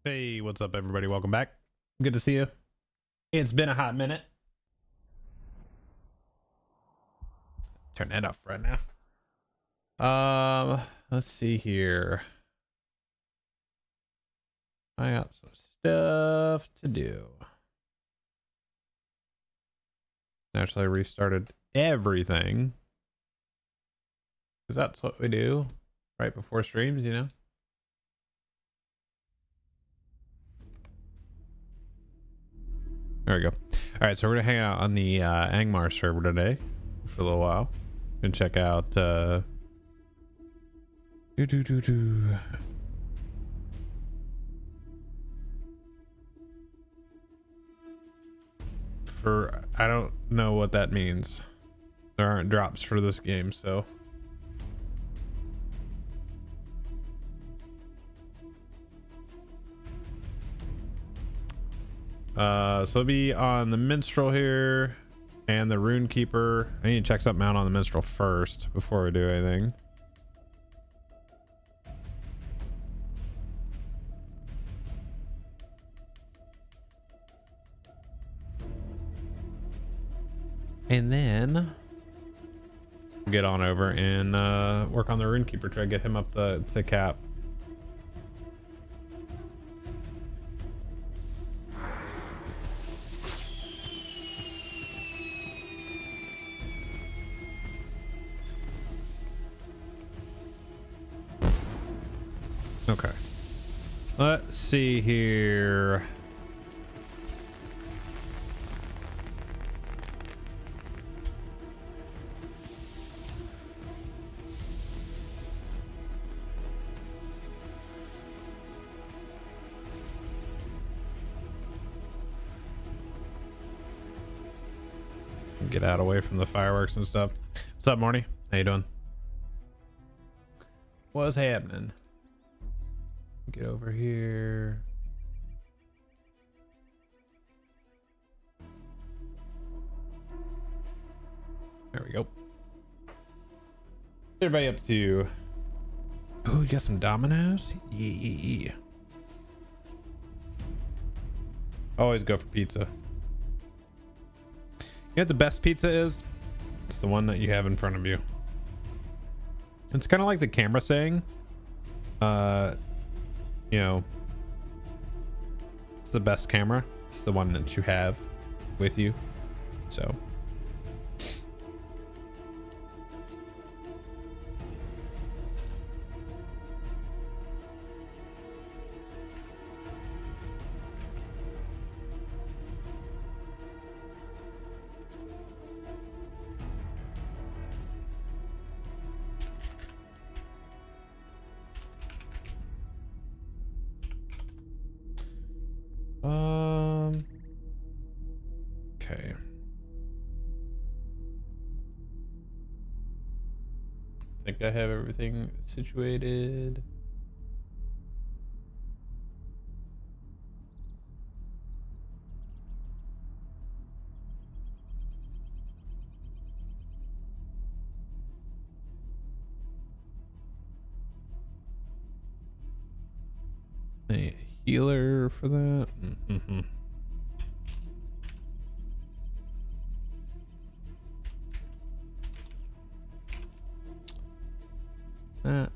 Hey, what's up, everybody? Welcome back. Good to see you. It's been a hot minute. Turn that off right now. Let's see here. I got some stuff to do. Actually, I restarted everything because that's what we do right before streams, you know. There we go. All right, so we're gonna hang out on the Angmar server today for a little while and check out for I don't know what that means. There aren't drops for this game, so so be on the minstrel here and the rune keeper. I need to check something out on the minstrel first before we do anything. And then get on over and work on the rune keeper, try to get him up the cap. Okay, let's see here. Get out away from the fireworks and stuff. What's up, Morty? How you doing? What's happening? Get over here. There we go. Everybody up to. Oh, you got some Dominoes? Yeah. Always go for pizza. You know what the best pizza is? It's the one that you have in front of you. It's kind of like the camera saying, you know, it's the best camera. It's the one that you have with you. So. Okay. I think I have everything situated. A healer for that. Mm-hmm. That.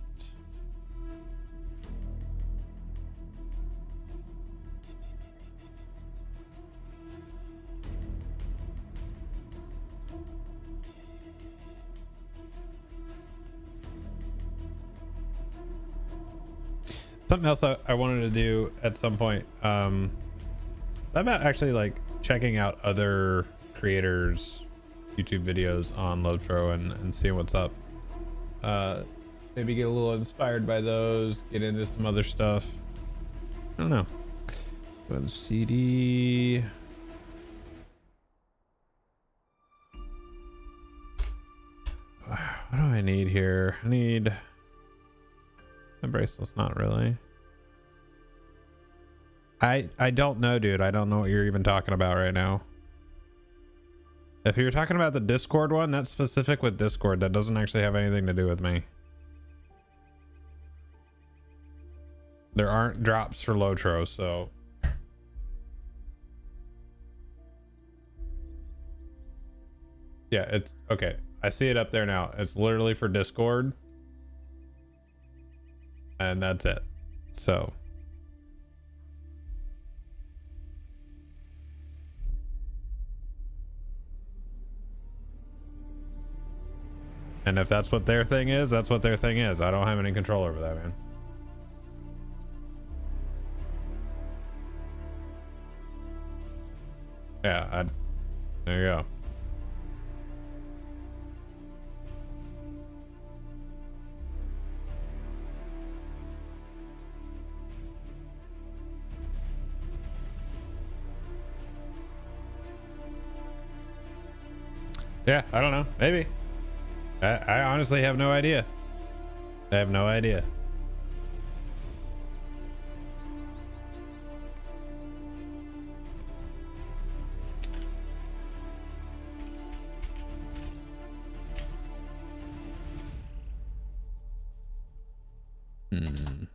Something else I wanted to do at some point. I'm actually like checking out other creators' YouTube videos on Lotro and seeing what's up. Maybe get a little inspired by those, get into some other stuff. I don't know. Go to CD. What do I need here? I need the bracelets. Not really. I don't know, dude. I don't know what you're even talking about right now. If you're talking about the Discord one, that's specific with Discord. That doesn't actually have anything to do with me. There aren't drops for Lotro, so yeah, it's okay. I see it up there now. It's literally for Discord, and that's it. So and if that's what their thing is, that's what their thing is. I don't have any control over that, man. Yeah, there you go. Yeah, I don't know. Maybe. I honestly have no idea. I have no idea.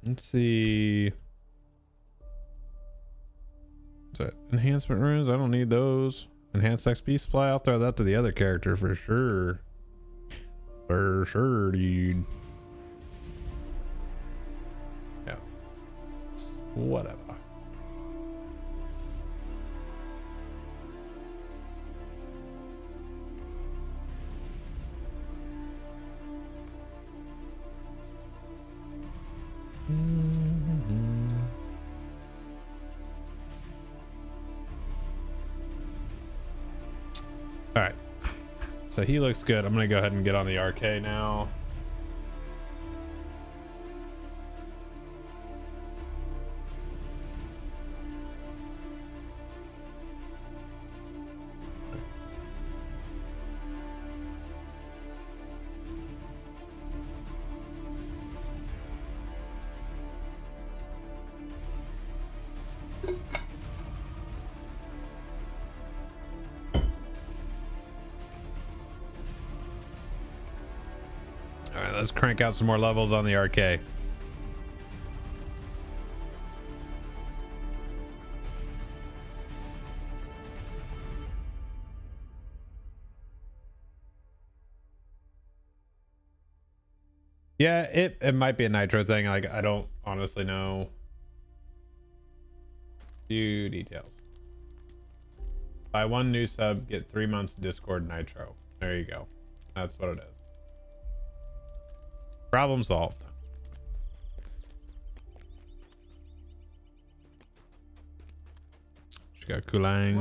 Let's see. What's that? Enhancement runes? I don't need those. Enhanced XP supply? I'll throw that to the other character for sure. For sure, dude. Yeah. Whatever. All right, so he looks good. I'm gonna go ahead and get on the RK now. All right, let's crank out some more levels on the RK. Yeah, it might be a nitro thing. Like, I don't honestly know. Few details. Buy one new sub, get 3 months Discord nitro. There you go. That's what it is. Problem solved. She got Kulang.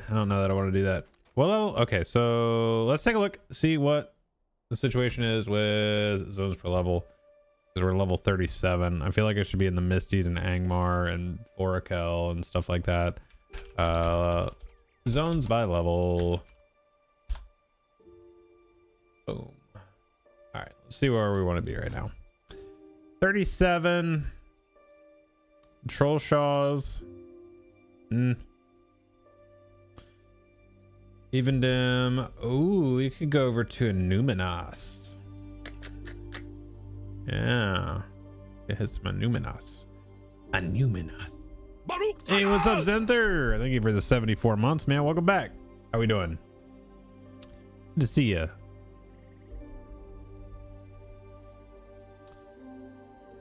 I don't know that I want to do that. Well, okay, so let's take a look, see what the situation is with zones per level. Because we're level 37. I feel like it should be in the Misties and Angmar and Orakel and stuff like that. Zones by level. Boom. All right, let's see where we want to be right now. 37. Troll Shaws. Even dim. Ooh, we could go over to a Numinos. Yeah. It hits my Numinos. A Numinos. Hey, what's up, Zenther? Thank you for the 74 months, man. Welcome back. How we doing? Good to see you.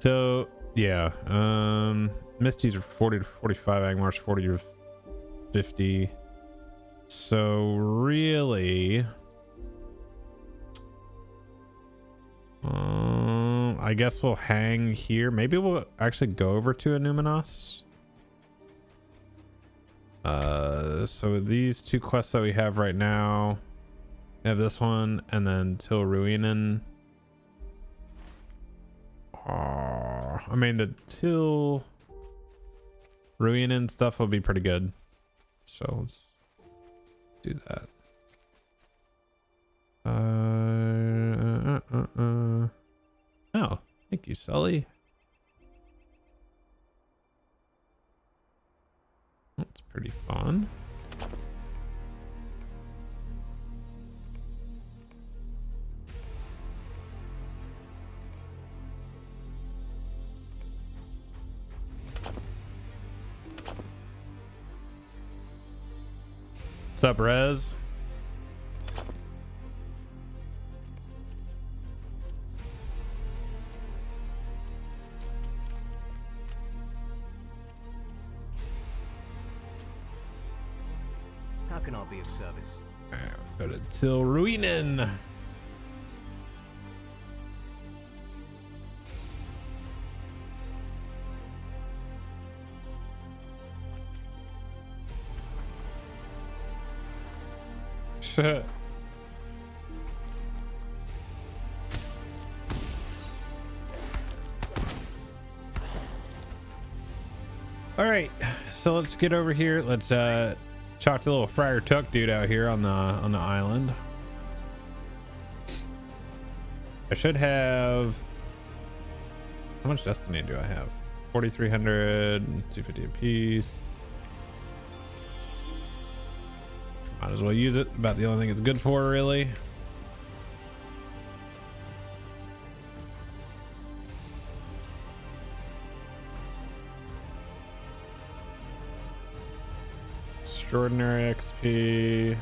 So, yeah. Misties are 40 to 45. Angmar's 40 to 50. So, really... I guess we'll hang here. Maybe we'll actually go over to a Numinos. So these two quests that we have right now, we have this one and then Till Ruinen. I mean, the Till Ruinen stuff will be pretty good. So let's do that. Oh, thank you, Sully. That's pretty fun. What's up, Rez? How can I be of service? Alright, go to Till Ruinen. Shit. All right, so let's get over here. Let's talk to the little Friar Tuck dude out here on the island. I should have, how much destiny do I have? 4,300, 250 apiece. Might as well use it. About the only thing it's good for, really. Extraordinary XP.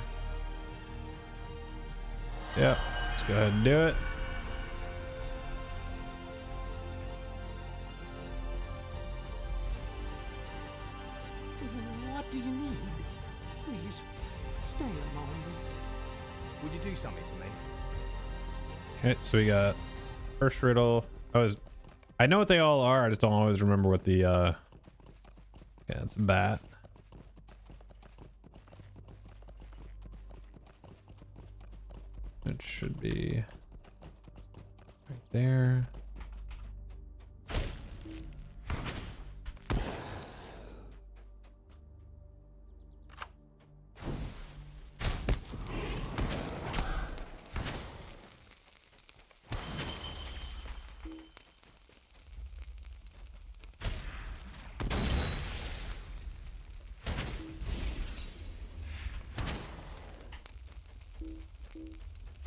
Yeah, let's go ahead and do it. What do you need? Please, stay a moment. Would you do something for me? Okay, so we got first riddle. I know what they all are. I just don't always remember what the yeah, it's a bat. It should be right there.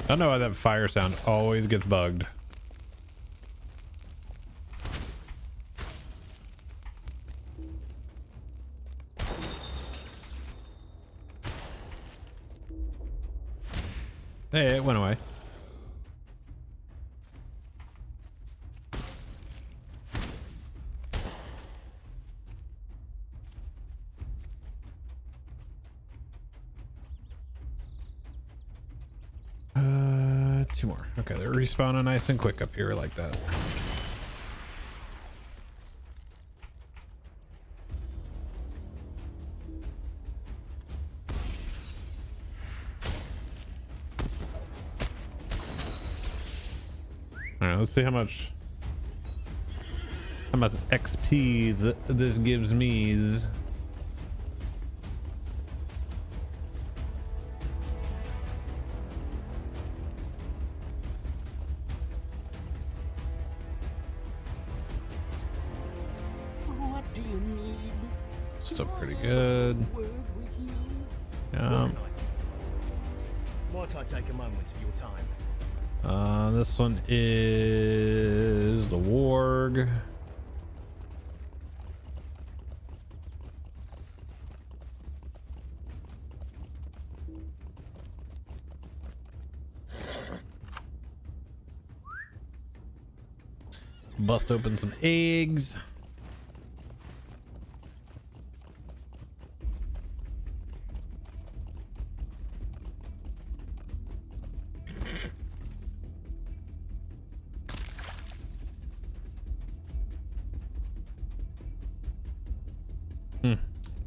I don't know why that fire sound always gets bugged. Hey, it went away. Two more. Okay, they're respawning nice and quick up here like that. All right, let's see how much XP this gives me. What do you need? Still pretty good. Word with you? Might I take a moment of your time? This one is the warg. Bust open some eggs.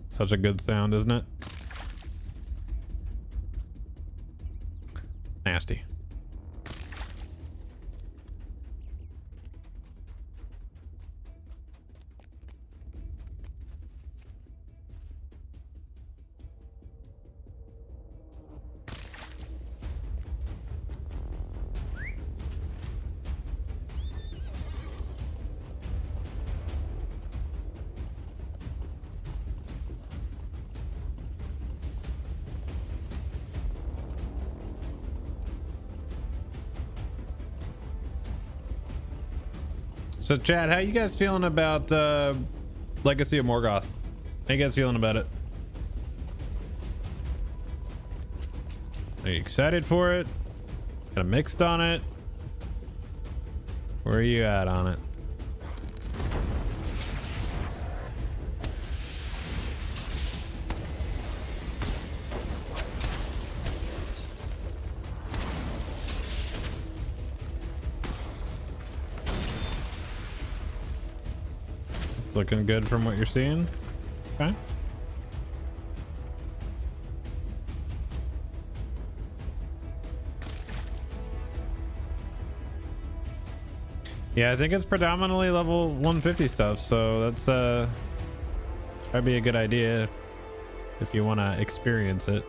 Such a good sound, isn't it? Nasty. So Chad, how you guys feeling about Legacy of Morgoth? How you guys feeling about it? Are you excited for it? Kind of mixed on it? Where are you at on it? It's looking good from what you're seeing. Okay. Yeah, I think it's predominantly level 150 stuff, so that's that'd be a good idea if you want to experience it.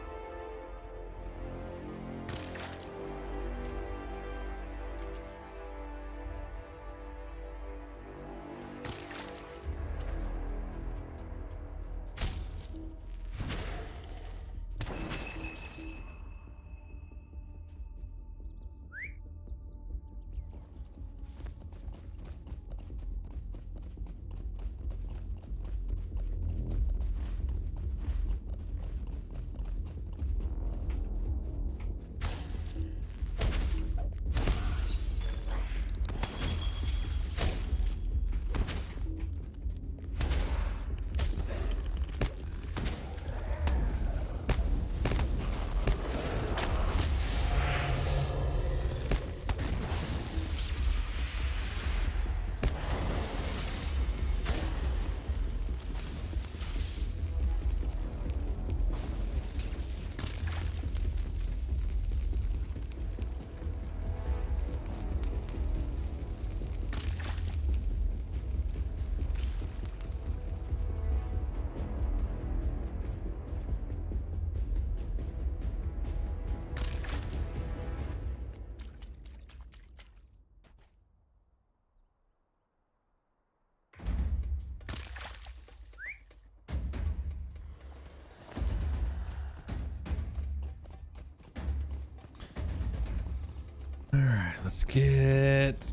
Let's get,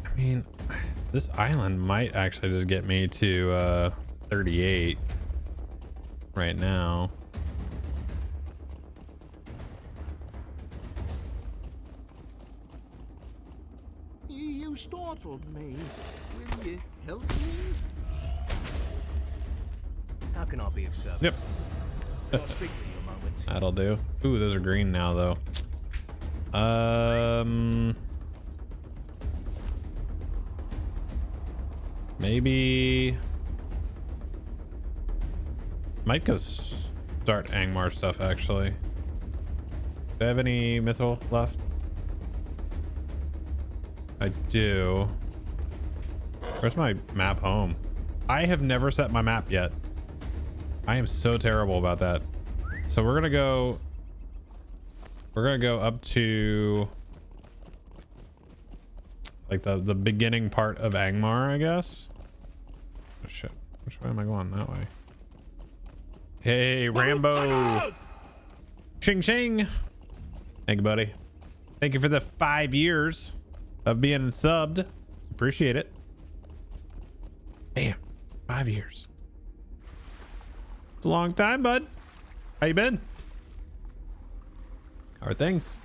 I mean, this island might actually just get me to 38 right now. You startled me. Will you help me? How can I be of service? Yep. Can I speak with you a moment? That'll do. Ooh, those are green now though. Maybe might go start Angmar stuff actually. Do I have any mythal left? I do. Where's my map home? I have never set my map yet. I am so terrible about that. So we're gonna go up to like the beginning part of Angmar, I guess. Oh shit, which way am I going? That way. Hey Rambo. Ching ching. Thank you, buddy. Thank you for the 5 years of being subbed. Appreciate it. Damn, 5 years. It's a long time, bud. How you been? How are things?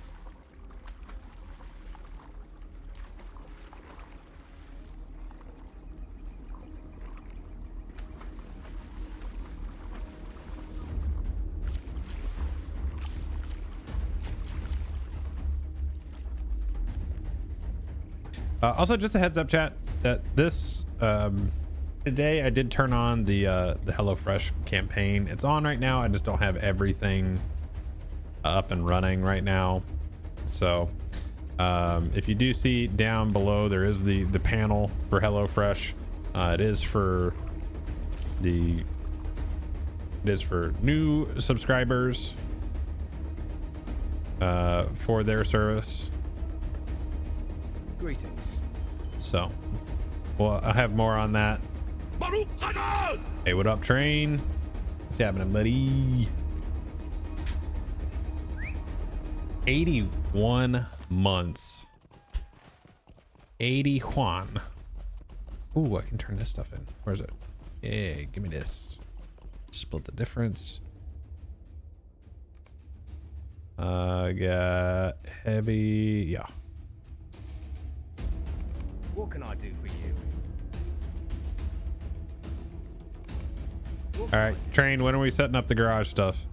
Also, just a heads up, chat, that this today I did turn on the HelloFresh campaign. It's on right now. I just don't have everything up and running right now. So if you do see down below, there is the panel for HelloFresh. It is for new subscribers for their service. Greetings. So, well, I have more on that. Hey, what up, train? What's happening, buddy? 81 months. 81. Ooh, I can turn this stuff in. Where's it? Yeah, give me this. Split the difference. Got heavy. Yeah. What can I do for you? What All can I right, do? Train. When are we setting up the garage stuff?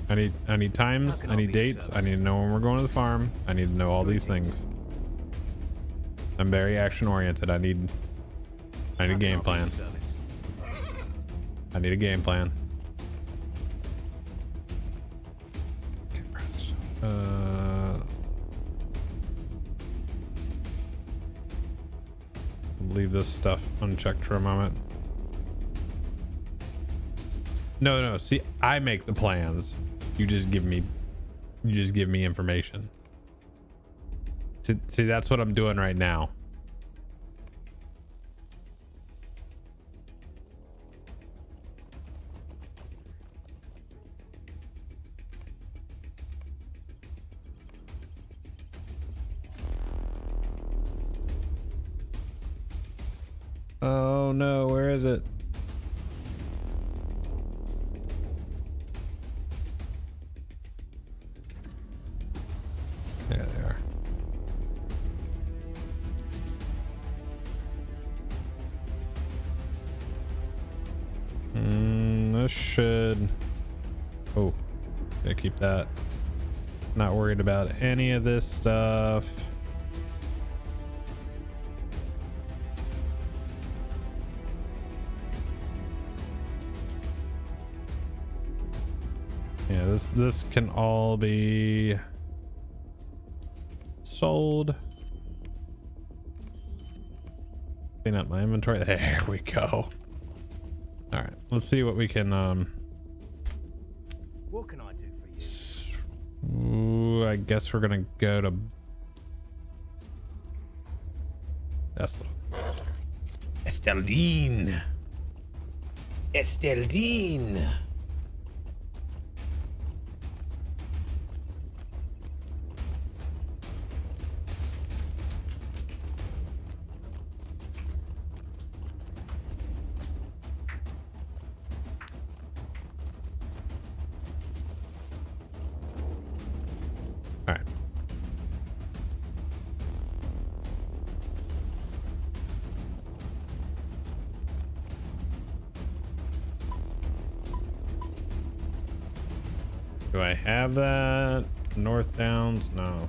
I need times. How can I I need be of dates. I service? need to know when we're going to the farm. I need to know all these Greetings. things. I'm very action oriented. I need How a can game I be plan. of service? I need a game plan. Leave this stuff unchecked for a moment. No. See, I make the plans. You just give me information. See, that's what I'm doing right now. Oh no, where is it? There they are. This should... Oh, yeah, keep that. Not worried about any of this stuff. Yeah, this can all be sold. Clean up my inventory. There we go. All right, let's see what we can What can I do for you? ooh, I guess we're gonna go to Esteldine. All right. Do I have that? North Downs? No.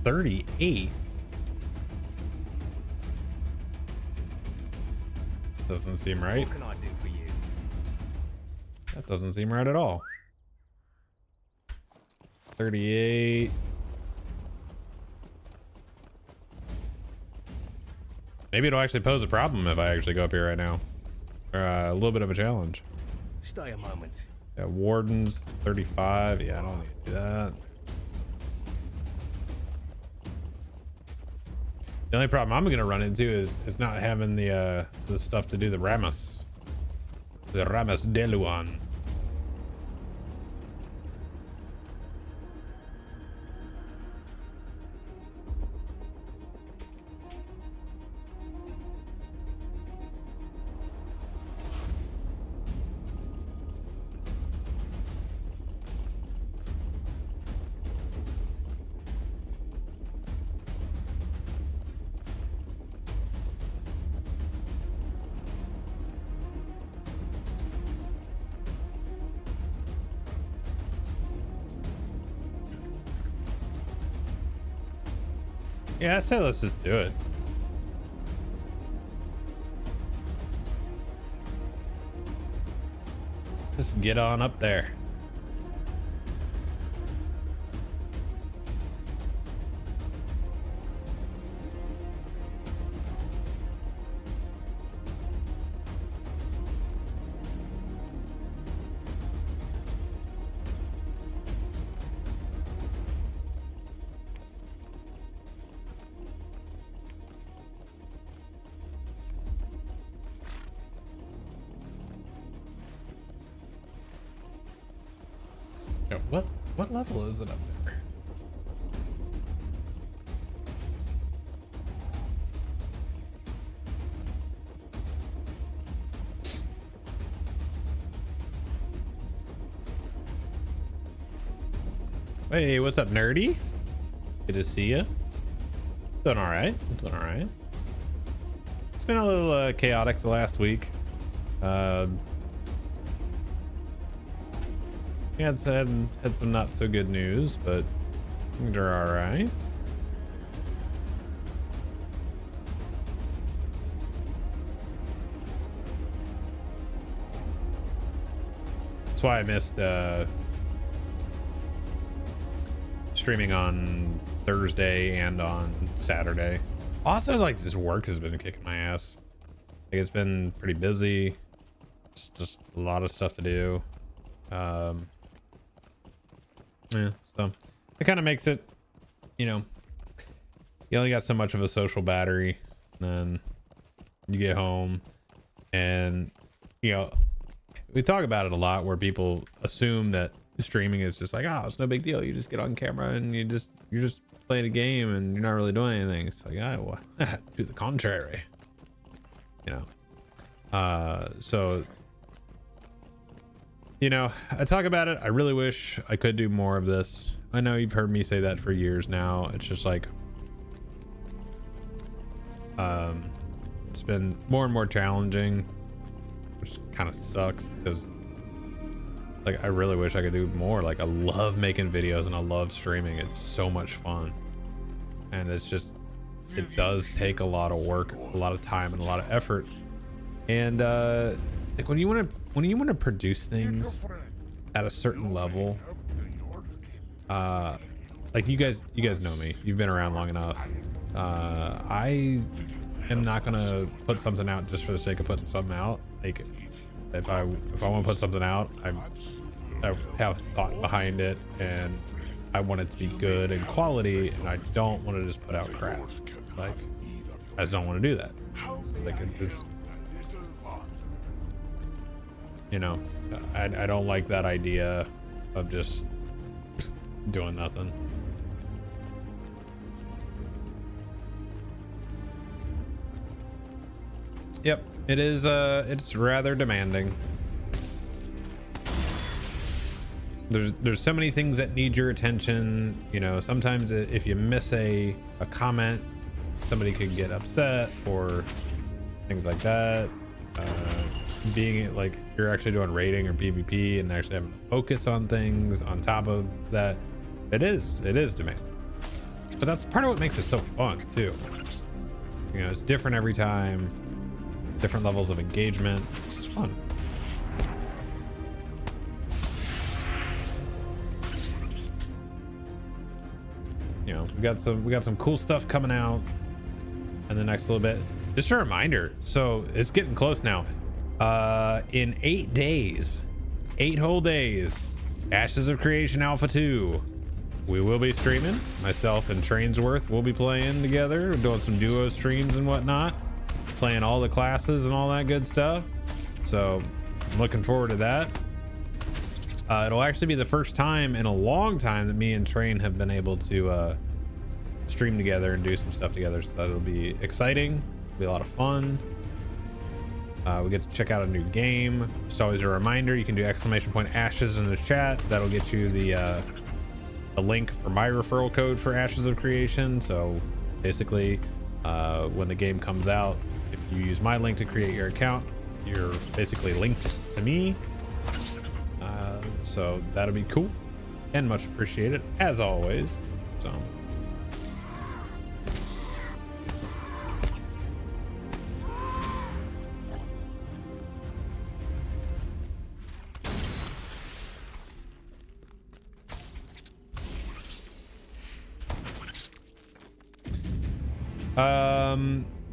38? Doesn't seem right. What can I do for you? That doesn't seem right at all. 38. Maybe it'll actually pose a problem if I actually go up here right now. Or a little bit of a challenge. Stay a moment. Yeah, Warden's 35. Yeah, I don't need to do that. The only problem I'm gonna run into is not having the stuff to do the Ramus. The Ramus de Luan. Yeah, I say let's just do it. Just get on up there. Yeah, what level is it up there? Hey, what's up, nerdy? Good to see you. Doing all right. Doing all right. It's been a little chaotic the last week. Yeah, it's had some not so good news, but things are all right. That's why I missed streaming on Thursday and on Saturday. Also, like, this work has been kicking my ass. Like, it's been pretty busy. It's just a lot of stuff to do. Yeah, so it kind of makes it, you know, you only got so much of a social battery, and then you get home, and you know, we talk about it a lot where people assume that streaming is just like, oh, it's no big deal, you just get on camera and you're just playing a game and you're not really doing anything. It's like, oh, well, to the contrary, you know. So, you know, I talk about it. I really wish I could do more of this. I know you've heard me say that for years now. It's just like, it's been more and more challenging, which kind of sucks because, like, I really wish I could do more. Like, I love making videos and I love streaming. It's so much fun, and it's just, it does take a lot of work, a lot of time, and a lot of effort. And like, when you want to produce things at a certain level, like, you guys know me, you've been around long enough. I am not gonna put something out just for the sake of putting something out. Like, if I want to put something out, I have thought behind it, and I want it to be good and quality, and I don't want to just put out crap. Like, I just don't want to do that. Like, it just, you know, I don't like that idea of just doing nothing. Yep, it is. It's rather demanding. There's so many things that need your attention. You know, sometimes if you miss a comment, somebody could get upset or things like that. Being like, you're actually doing raiding or PvP and actually having to focus on things on top of that, it is demanding. But that's part of what makes it so fun too. You know, it's different every time, different levels of engagement. It's just fun. You know, we got some cool stuff coming out in the next little bit. Just a reminder, so it's getting close now. In 8 days, 8 whole days, Ashes of Creation Alpha 2, we will be streaming. Myself and Trainsworth will be playing together, doing some duo streams and whatnot, playing all the classes and all that good stuff. So I'm looking forward to that. It'll actually be the first time in a long time that me and Train have been able to stream together and do some stuff together. So that'll be exciting. It'll be a lot of fun. We get to check out a new game. Just always a reminder, you can do !ashes in the chat. That'll get you the link for my referral code for Ashes of Creation. So basically, when the game comes out, if you use my link to create your account, you're basically linked to me. So that'll be cool and much appreciated as always. So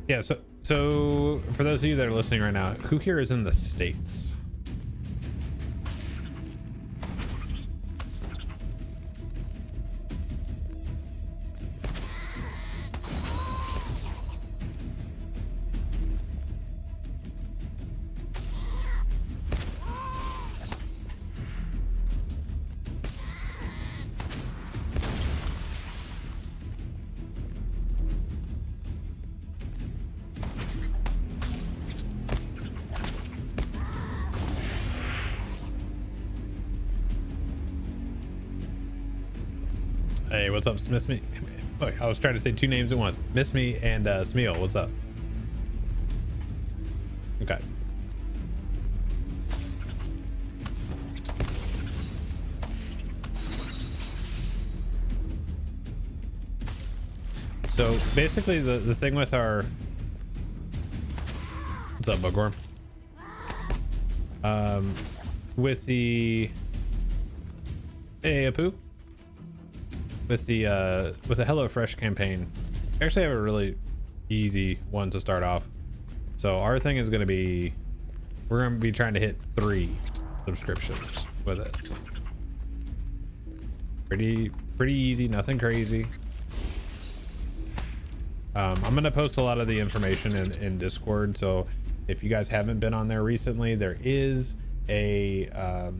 yeah, so for those of you that are listening right now, who here is in the States? Hey, what's up, Miss Me? Look, I was trying to say two names at once. Miss Me and Smeal, what's up? Okay. So basically the thing with our... What's up, Bugworm? With the... Hey, Apu? With the HelloFresh campaign, I actually have a really easy one to start off. So our thing is going to be, we're going to be trying to hit 3 subscriptions with it. Pretty easy, nothing crazy. I'm going to post a lot of the information in Discord. So if you guys haven't been on there recently, there is a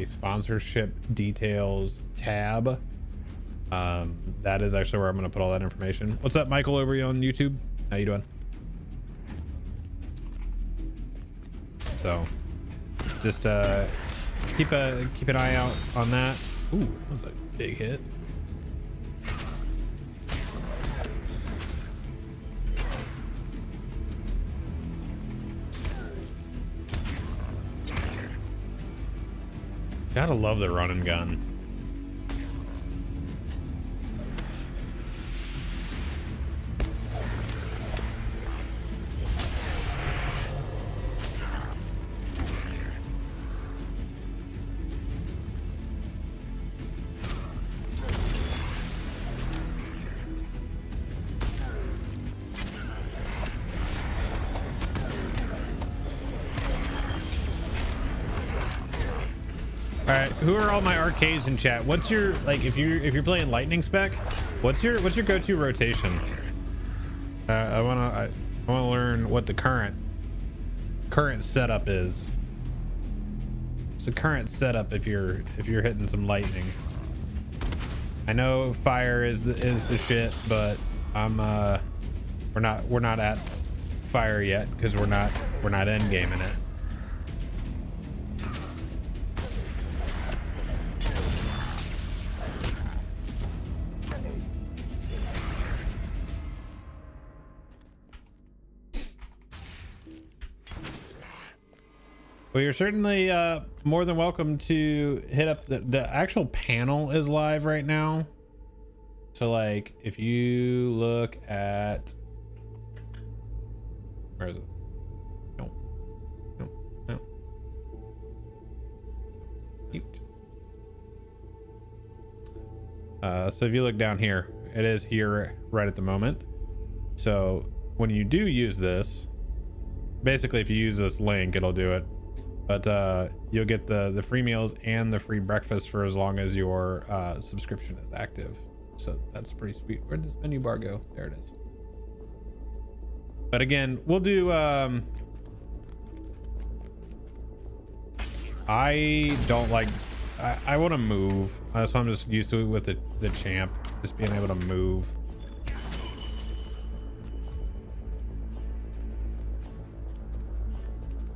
sponsorship details tab. That is actually where I'm going to put all that information. What's up, Michael, over on YouTube? How you doing? So just keep an eye out on that. Ooh, that was a big hit. Gotta love the run and gun. All right, who are all my arcades in chat? What's your, like, if you're playing lightning spec, what's your go-to rotation? I wanna learn what the current setup is. It's the current setup if you're hitting some lightning. I know fire is the shit, but we're not at fire yet because we're not end gaming it. Well, you're certainly more than welcome to hit up the actual panel is live right now. So like if you look at, where is it? No. Mute. So if you look down here, it is here right at the moment. So when you do use this, basically if you use this link, it'll do it. But you'll get the free meals and the free breakfast for as long as your subscription is active. So that's pretty sweet. Where does menu bar go? There it is. But again, we'll do I don't like, I want to move, so I'm just used to it with the champ, just being able to move.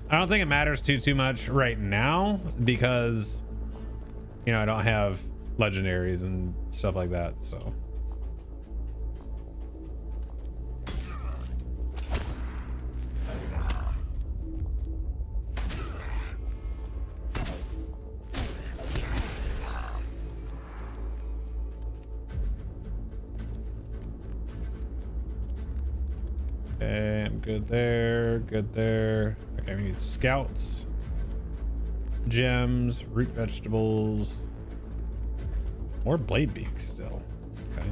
I don't think it matters too much right now because, you know, I don't have legendaries and stuff like that, so. Okay, I'm good there, good there. Okay, we need scouts, gems, root vegetables, more blade beaks still. Okay.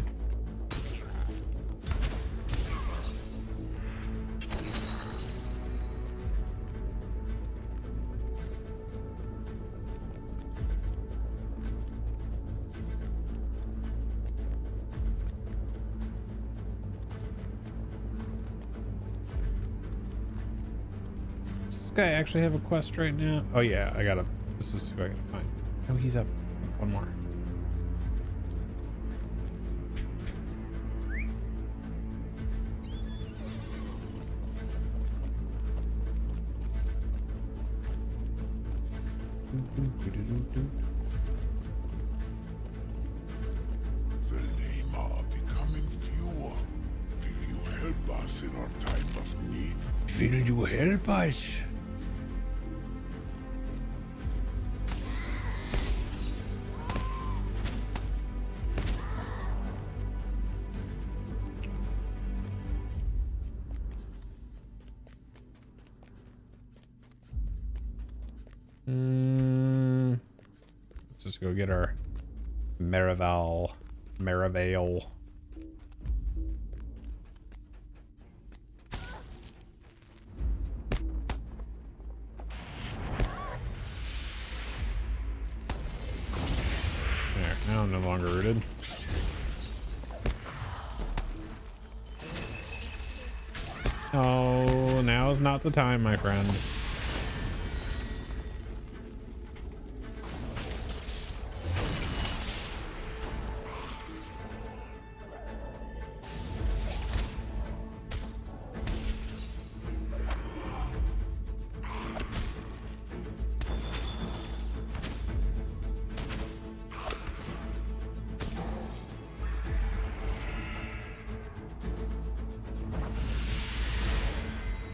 Guy actually have a quest right now? Oh yeah, I gotta, this is who I gotta find. Oh, he's up one more. us in our time of need. Will you help us? Let's just go get our Marival. There, now I'm no longer rooted. Oh, now is not the time, my friend.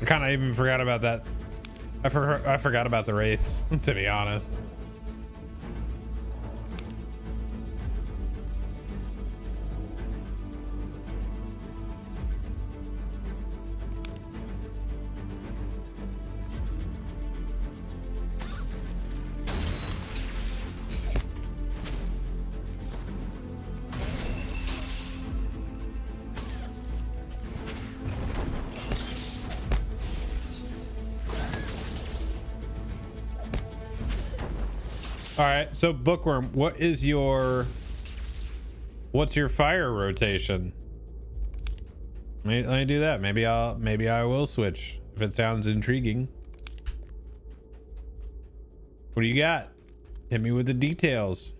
I kind of even forgot about that. I forgot about the wraiths, to be honest. All right, so Bookworm, what's your fire rotation? Let me do that. Maybe I will switch if it sounds intriguing. What do you got? Hit me with the details.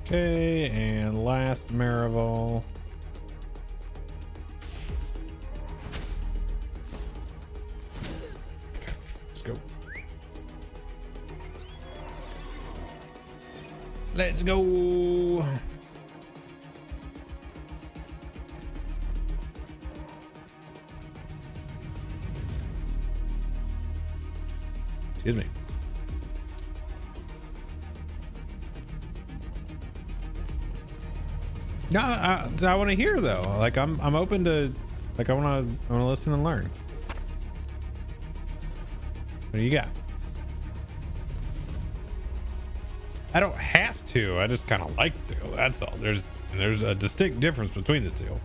Okay, and last Marival. Let's go. Let's go. Excuse me. No, I want to hear though. Like I'm open to, like I want to listen and learn. What do you got? I don't have to. I just kind of like to. That's all. There's a distinct difference between the two.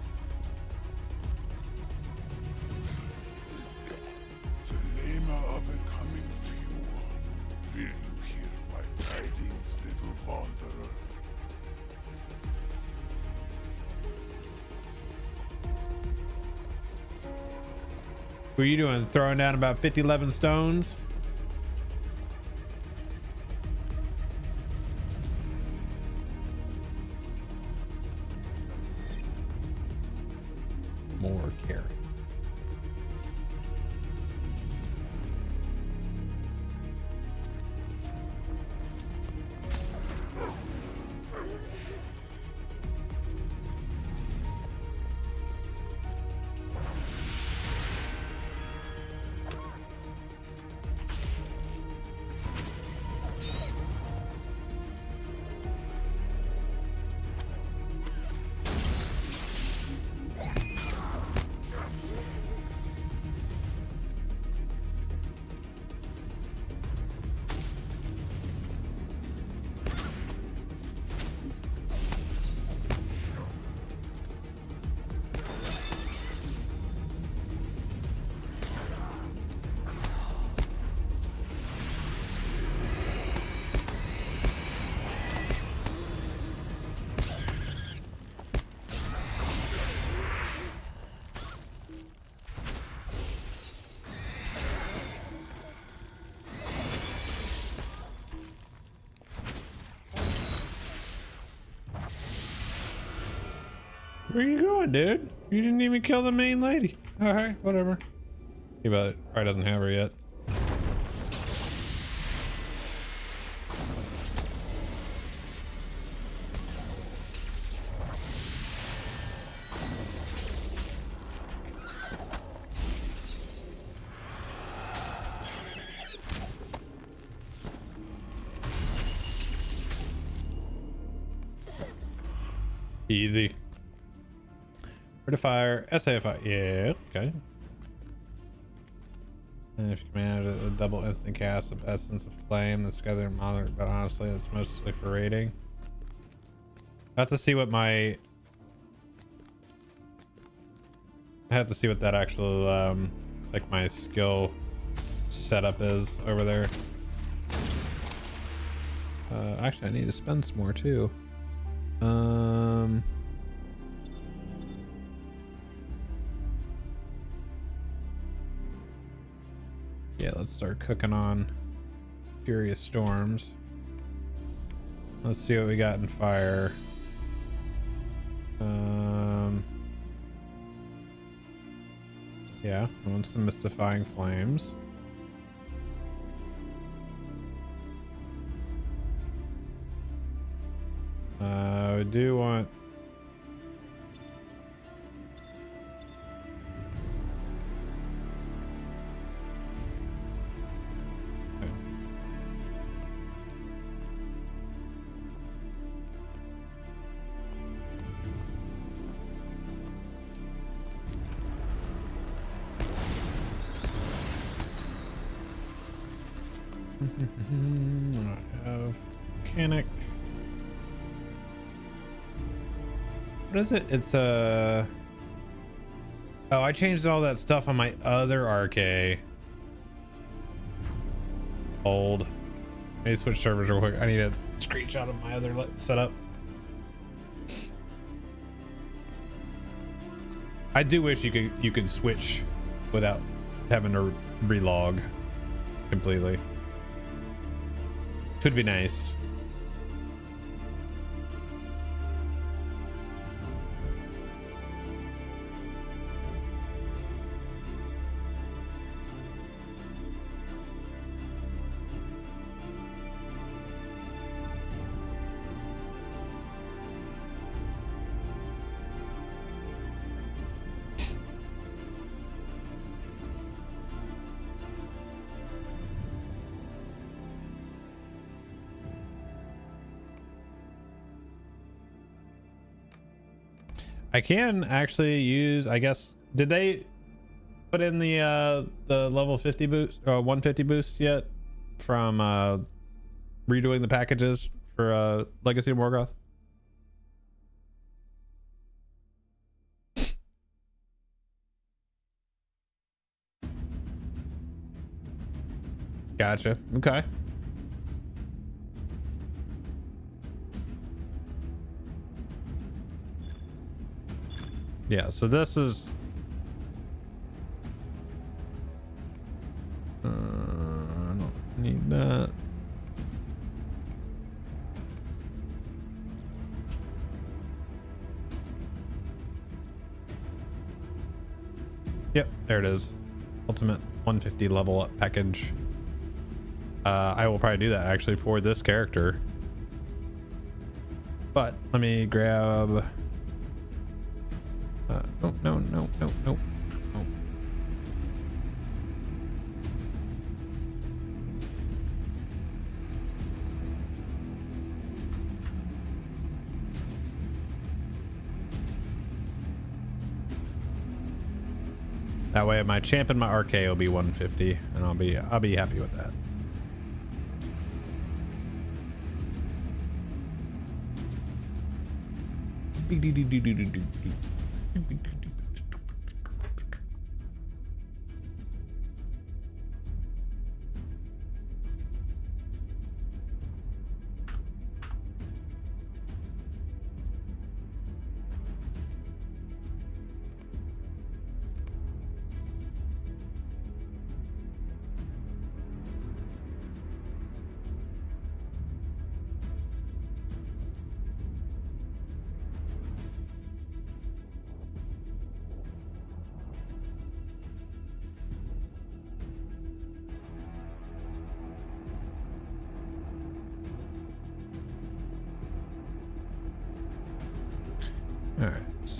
The lamor of a coming few. Will you hear my tidings, little wanderer? What are you doing? Throwing down about 50 stones? More carry. Where you going, dude? You didn't even kill the main lady. All right, whatever. He probably doesn't have her yet. Easy. Where to fire? SAFI. Yeah, okay. And if you command a double instant cast of Essence of Flame, that's together moderate, but honestly, it's mostly for raiding. I have to see what my... I have to see what that actual, like my skill setup is over there. Actually, I need to spend some more too. Yeah, let's start cooking on Furious Storms. Let's see what we got in fire. Yeah, I want some Mystifying Flames. I do want... I have mechanic. What is it? It's oh, I changed all that stuff on my other RK. Old. Let me switch servers real quick. I need a screenshot of my other setup. I do wish you could switch without having to relog completely. Could be nice. I can actually use, I guess, did they put in the level 50 boost or 150 boost yet from redoing the packages for Legacy of Morgoth? Gotcha. Okay. Yeah, so this is I don't need that. Yep, there it is. Ultimate 150 level up package. I will probably do that actually for this character. But let me grab oh, no. That way my champ and my RK will be 150 and I'll be happy with that.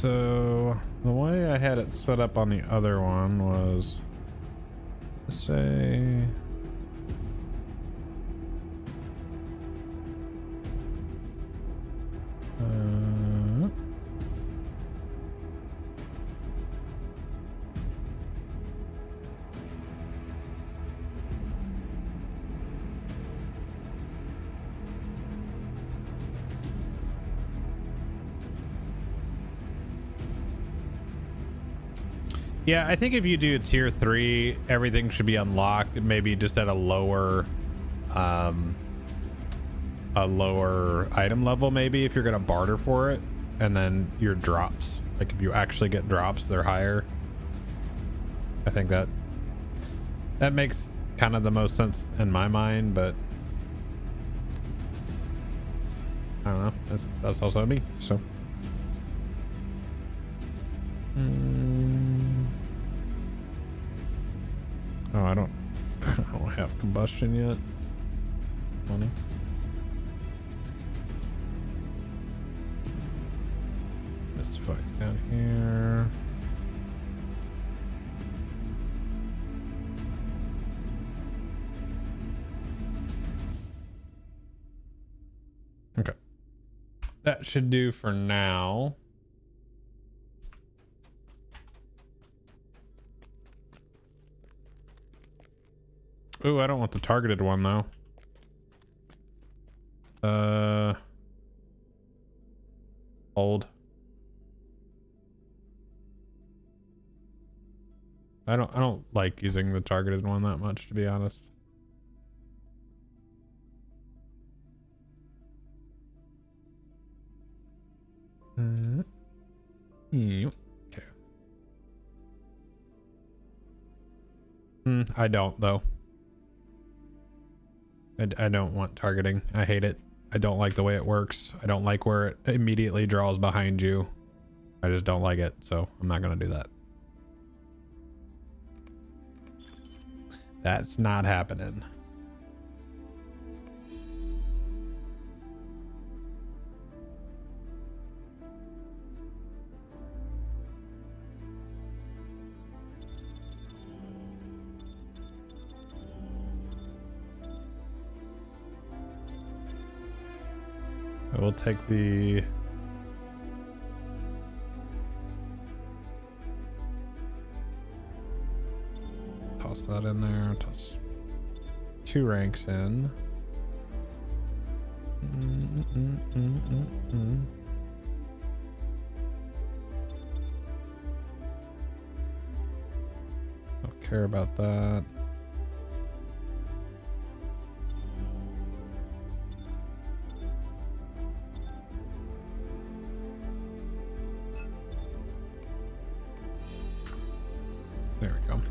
So the way I had it set up on the other one was, say, yeah, I think if you do tier 3, everything should be unlocked, maybe just at a lower item level, maybe, if you're gonna barter for it, and then your drops, like if you actually get drops, they're higher. I think that makes kind of the most sense in my mind, but I don't know, that's also me, so oh, I don't have combustion yet. Money. Mystify down here. Okay. That should do for now. Ooh, I don't want the targeted one though. Hold. I don't like using the targeted one that much, to be honest. Okay. I don't though. I don't want targeting. I hate it. I don't like the way it works. I don't like where it immediately draws behind you. I just don't like it, so I'm not gonna do that. That's not happening. I will take the toss that in there, toss 2 ranks in. Don't care about that. There we go.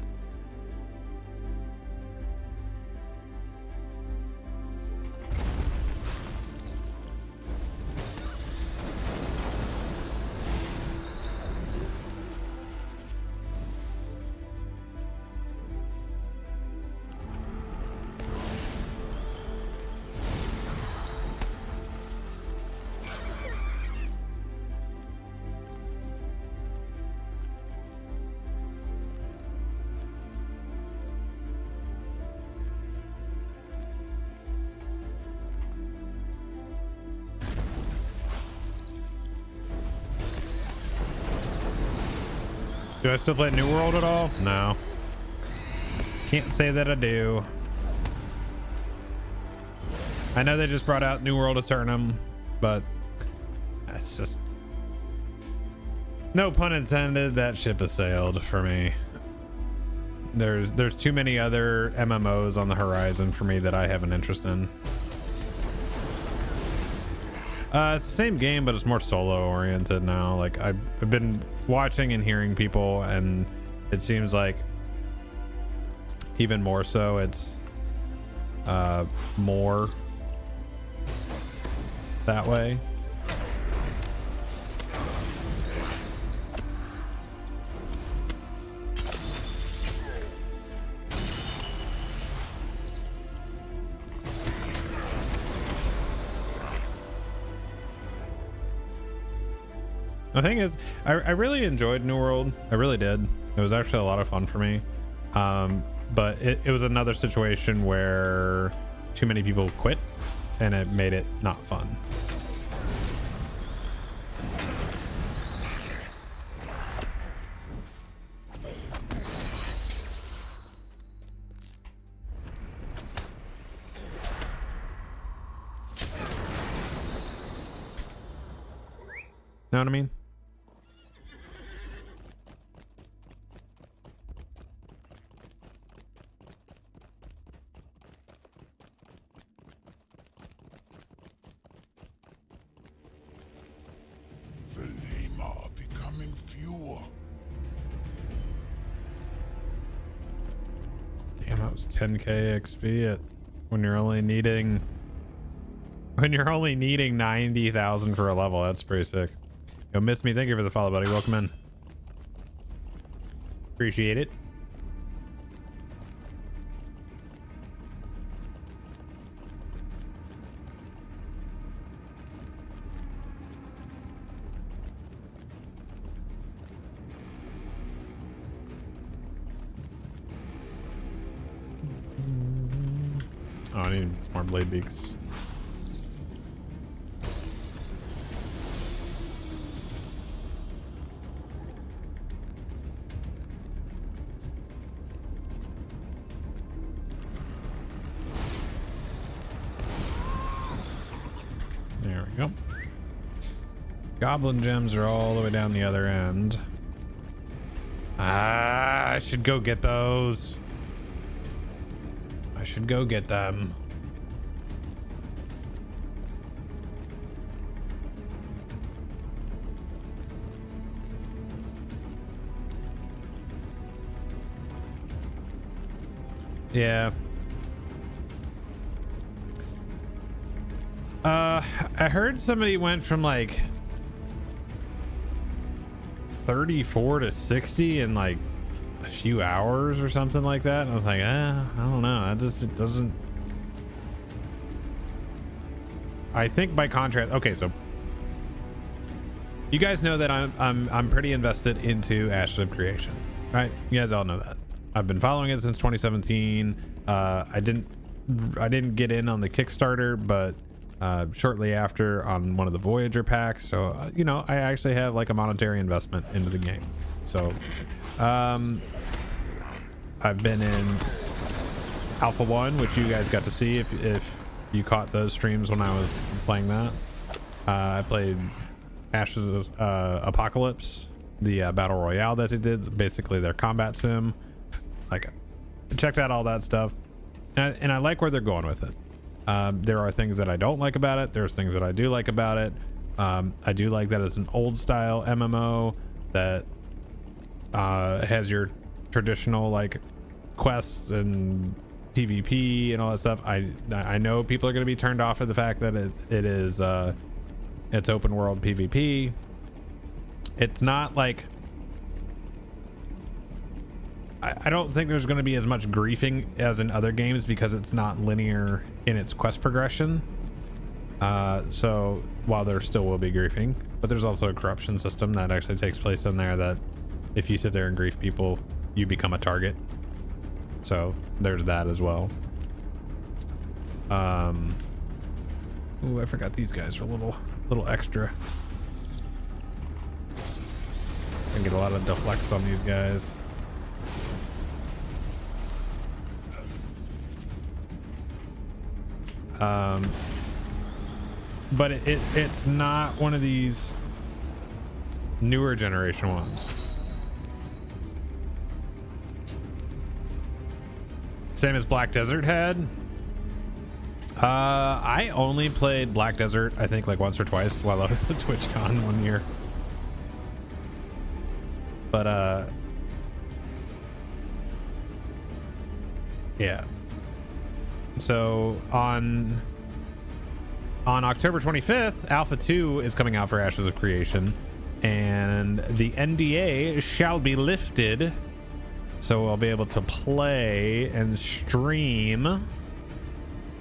Do I still play New World at all? No. Can't say that I do. I know they just brought out New World Eternum, but that's just, no pun intended, that ship has sailed for me. There's too many other MMOs on the horizon for me that I have an interest in. It's the same game, but it's more solo oriented now. Like I've been watching and hearing people, and it seems like even more so it's more that way. The thing is, I really enjoyed New World. I really did. It was actually a lot of fun for me. But it was another situation where too many people quit and it made it not fun. Know what I mean? The lame are becoming fewer. Damn, that was 10k XP when you're only needing 90,000 for a level. That's pretty sick. Yo, Miss Me, thank you for the follow, buddy. Welcome in. Appreciate it. Oh, I need some more blade beaks. There we go. Goblin gems are all the way down the other end. I should go get those. I should go get them. Yeah. I heard somebody went from like 34 to 60 in like a few hours or something like that. And I was like, I don't know. That just, it doesn't. I think by contrast, okay, so you guys know that I'm pretty invested into Ashes of Creation, right? You guys all know that. I've been following it since 2017. I didn't get in on the Kickstarter, but shortly after on one of the Voyager packs. So you know, I actually have like a monetary investment into the game. So I've been in Alpha 1, which you guys got to see if you caught those streams when I was playing that. I played Ashes of Apocalypse, the battle royale that they did, basically their combat sim. Like, checked out all that stuff, and I like where they're going with it. There are things that I don't like about it. There's things that I do like about it. I do like that it's an old style MMO that has your traditional like quests and PvP and all that stuff. I know people are going to be turned off at the fact that it is it's open world PvP. It's not like, I don't think there's going to be as much griefing as in other games because it's not linear in its quest progression. So while there still will be griefing, but there's also a corruption system that actually takes place in there that if you sit there and grief people, you become a target. So there's that as well. Ooh, I forgot these guys are a little extra. I can get a lot of deflects on these guys. But it's not one of these newer generation ones. Same as Black Desert had. I only played Black Desert, I think, like once or twice while I was at TwitchCon one year. But yeah. So on October 25th, Alpha 2 is coming out for Ashes of Creation, and the NDA shall be lifted, so I'll be able to play and stream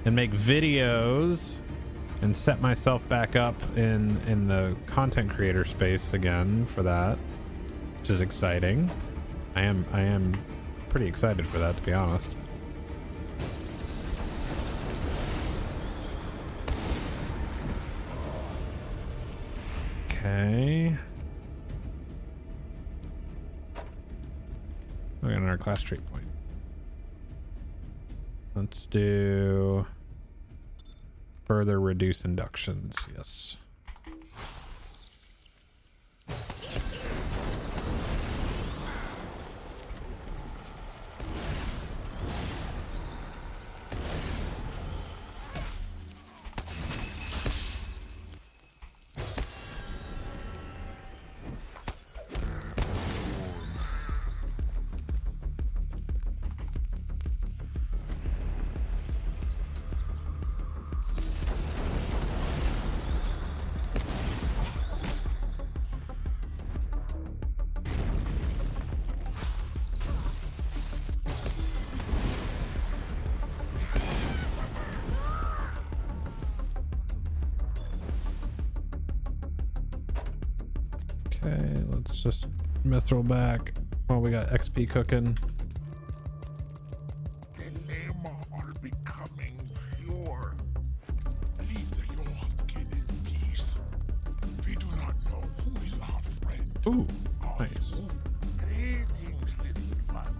and make videos and set myself back up in the content creator space again for that, which is exciting. I am pretty excited for that, to be honest. Okay. We're in our class trait point. Let's do further reduce inductions. Yes. Okay, let's just mithril back while we got XP cooking. The Lema are becoming pure. Leave the Lordkin in peace. We do not know who is our friend. Ooh, Are nice. you? Greetings, little one.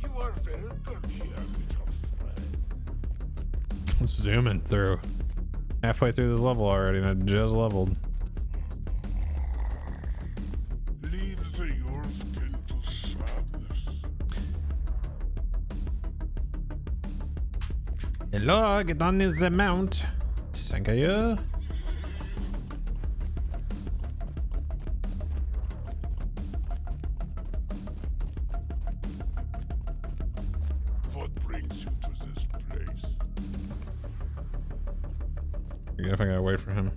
You are welcome here, little friend. Let's zoom it through. Halfway through this level already, and I just leveled. Leave the Yorskin to sadness. Hello, get on this mount. Thank you. What brings you to this place? I guess I gotta wait for him.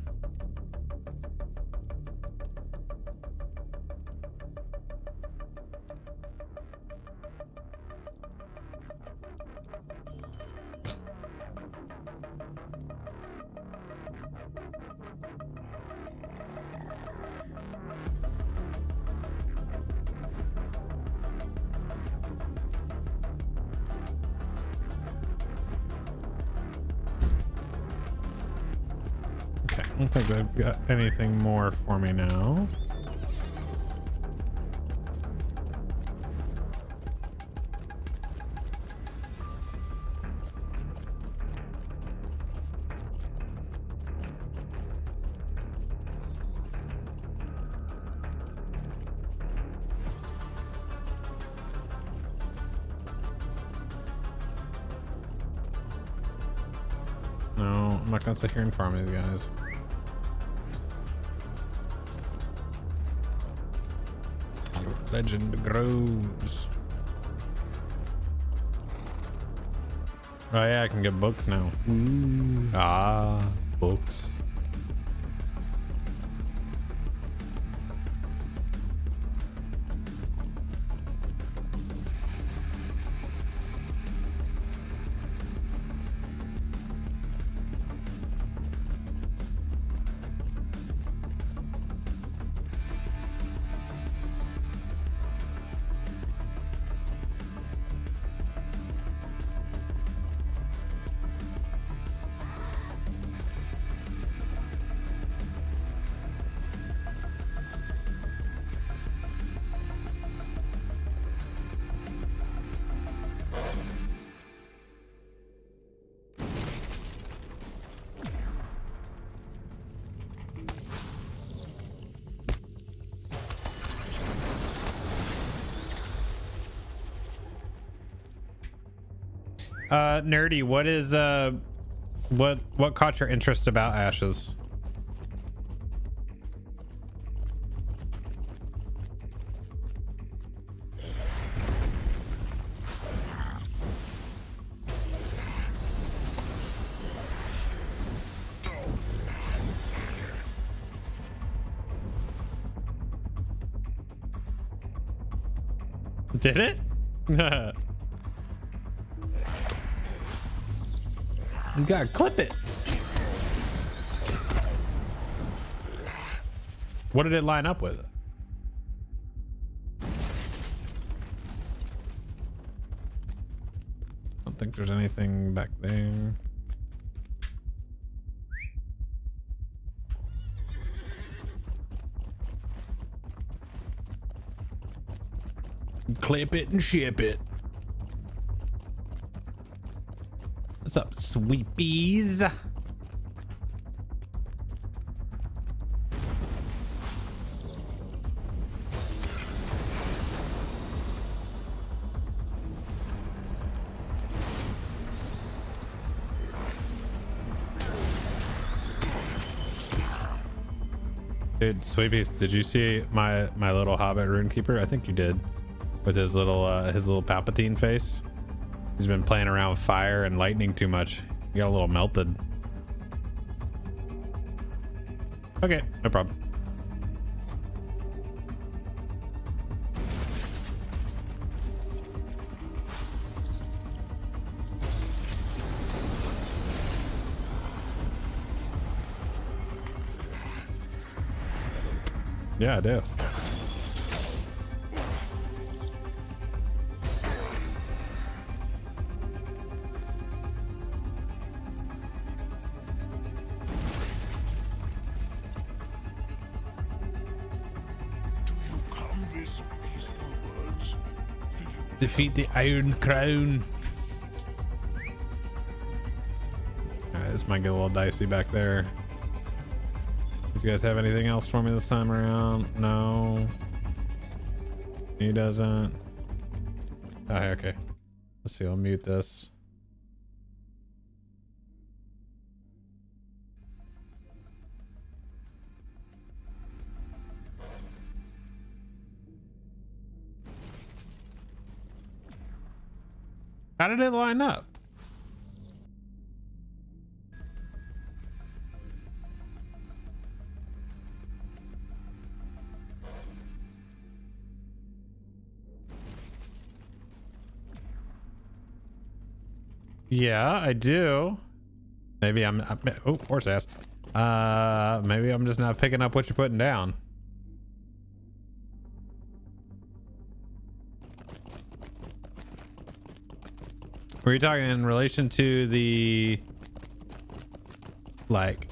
Okay, I don't think they've got anything more for me now. No, I'm not gonna sit here and farm these guys. Your legend grows. Oh yeah, I can get books now. Ooh. Ah, books. Nerdy, what is what caught your interest about Ashes? Did it? You gotta clip it. What did it line up with? I don't think there's anything back there. Clip it and ship it. What's up, sweepies? Dude, sweepies, did you see my little Hobbit runekeeper? I think you did. With his little Palpatine face. He's been playing around with fire and lightning too much. He got a little melted. Okay, no problem. Yeah, I do. Defeat the Iron Crown. Alright, this might get a little dicey back there. Does you guys have anything else for me this time around? No. He doesn't. Oh, okay. Let's see, I'll mute this. How did it line up? Yeah, I do. Maybe I'm oh, horse ass. Maybe I'm just not picking up what you're putting down. Were you talking in relation to the, like,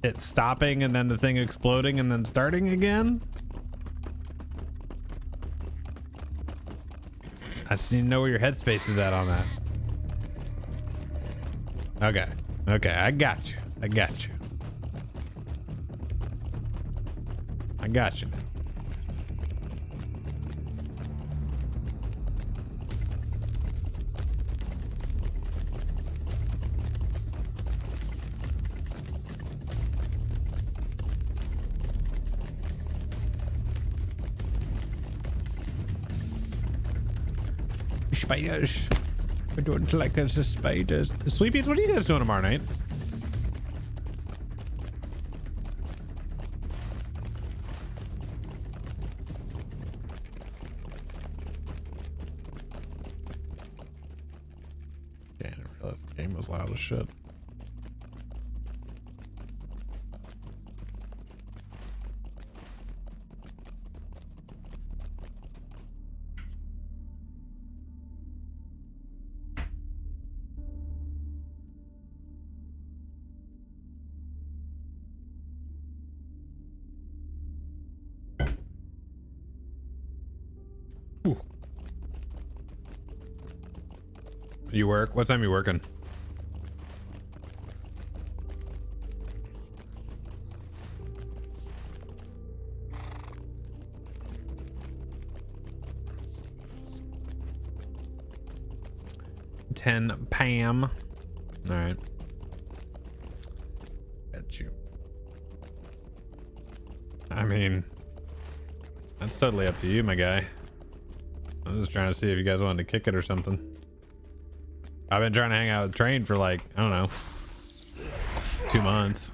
it stopping and then the thing exploding and then starting again? I just need to know where your headspace is at on that. Okay. Okay, I got you. I got you. I got you. Spiders. I don't like us as spiders. Sweepies, what are you guys doing tomorrow night? Yeah, I didn't realize the game was loud as shit. You work? What time are you working? $10 Pam. All right. Got you. I mean, that's totally up to you, my guy. I'm just trying to see if you guys wanted to kick it or something. I've been trying to hang out with Train for like, I don't know, 2 months.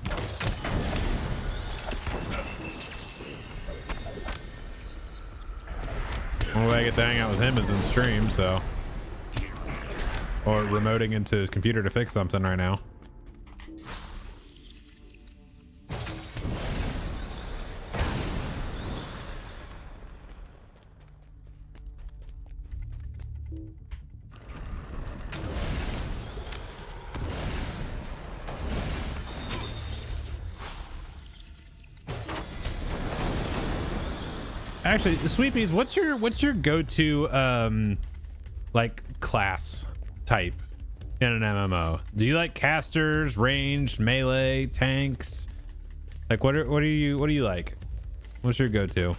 Only way I get to hang out with him is in stream, so. Or remoting into his computer to fix something right now. Actually, Sweepies, what's your go-to like class type in an MMO? Do you like casters, ranged, melee, tanks? Like what do you like? What's your go-to?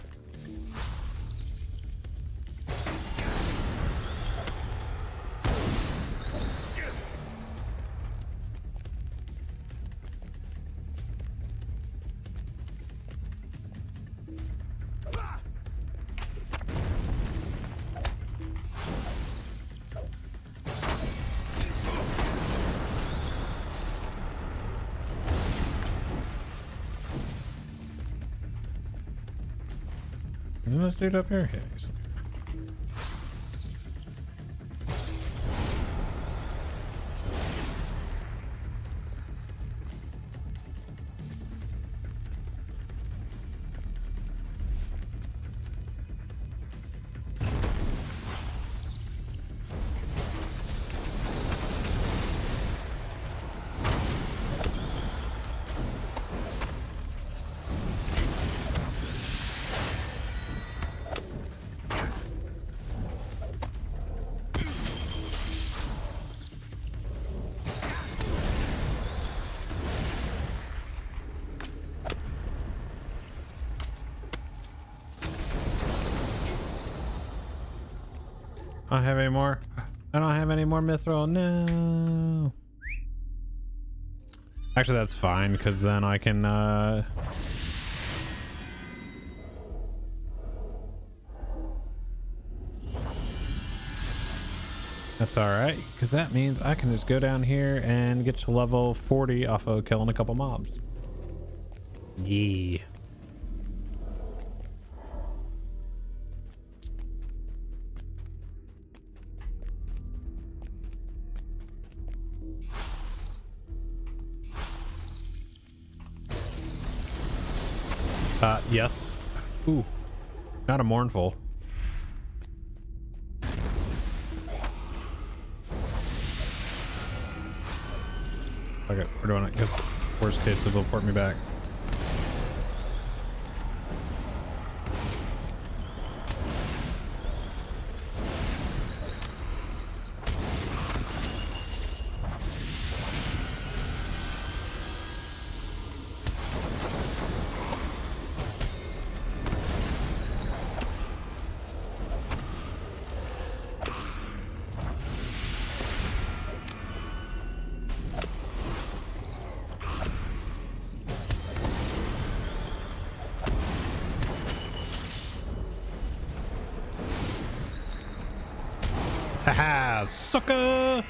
Isn't this dude up here? Yeah, he's up here. I don't have any more. I don't have any more mithril. No. Actually, that's fine because then I can. That's all right because that means I can just go down here and get to level 40 off of killing a couple mobs. Yeah. Yes. Ooh, not a mournful. Okay, we're doing it because worst case it'll port me back. Haha, sucker!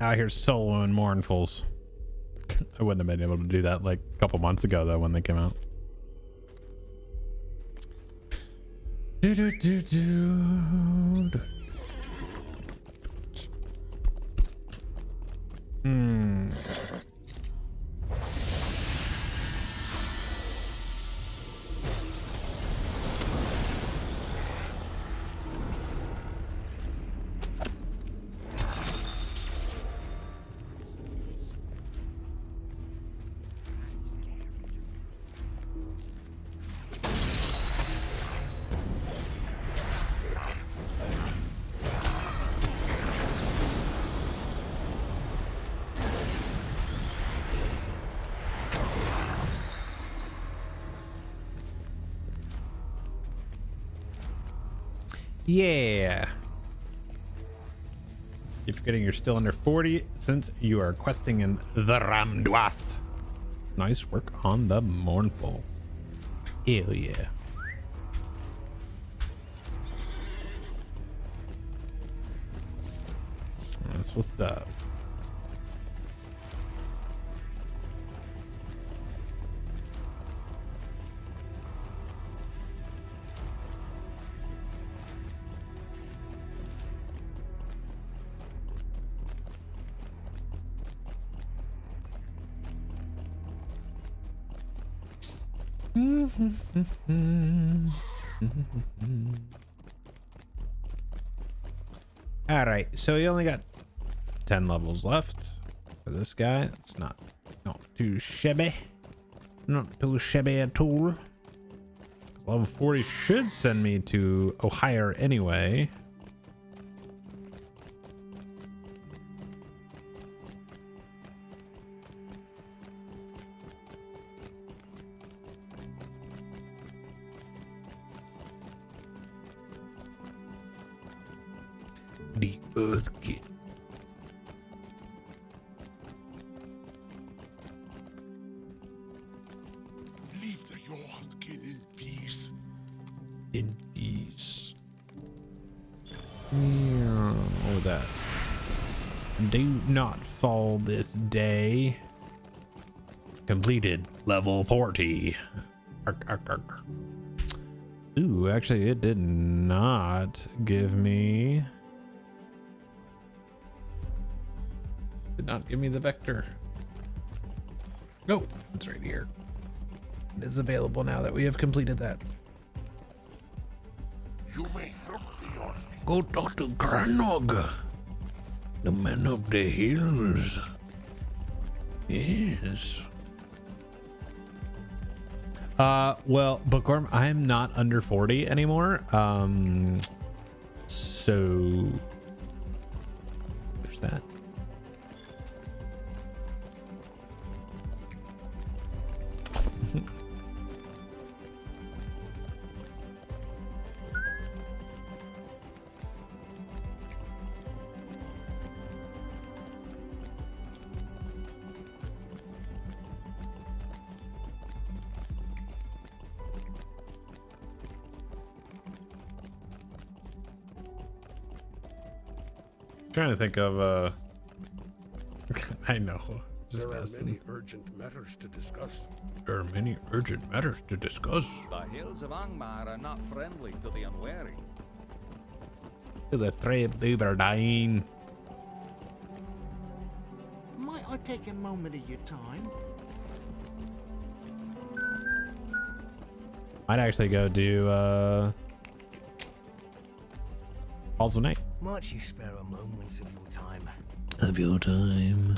Out here soloing mournfuls. I wouldn't have been able to do that like a couple months ago though when they came out. Do do do do. Yeah. Keep forgetting you're still under 40 since you are questing in the Ramdwath. Nice work on the mournful. Hell yeah. That's what's up. All right, so you only got 10 levels left for this guy. It's not too shabby. Not too shabby at all. Level 40 should send me to Ohio anyway. The Earth Kid. Leave the York kid in peace. In peace. What was that? Do not fall this day. Completed level 40. Ark, ark, ark. Ooh, actually, it did not give me. Did not give me the vector. No, it's right here. It is available now that we have completed that. You may help the York. Go talk to Granog, the man of the hills. Yes. Well, Bookworm, I'm not under 40 anymore. So there's that. Trying to think of I know. Just There are messing. many urgent matters to discuss. There are many urgent matters to discuss. The hills of Angmar are not friendly to the unwary. To the trip Duverdine. Might I take a moment of your time? Might actually go do Halls of Night. Might you spare a moment of your time? Of your time.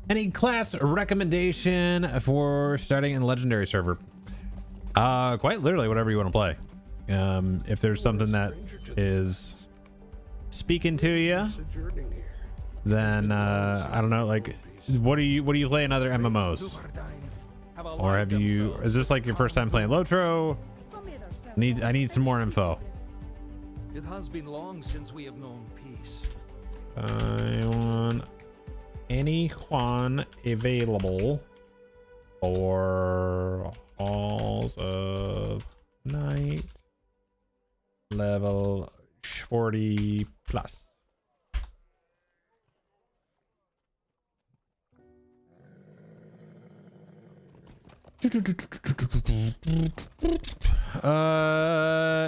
Any class recommendation for starting in legendary server? Quite literally whatever you want to play. If there's something that is speaking to you, Sojourning here. then I don't know, like what do you play in other MMOs? Have a Or have light you, themselves. is this like your first time playing Lotro? I need some more info. It has been long since we have known peace. I want anyone available for Halls of Night level 40 plus.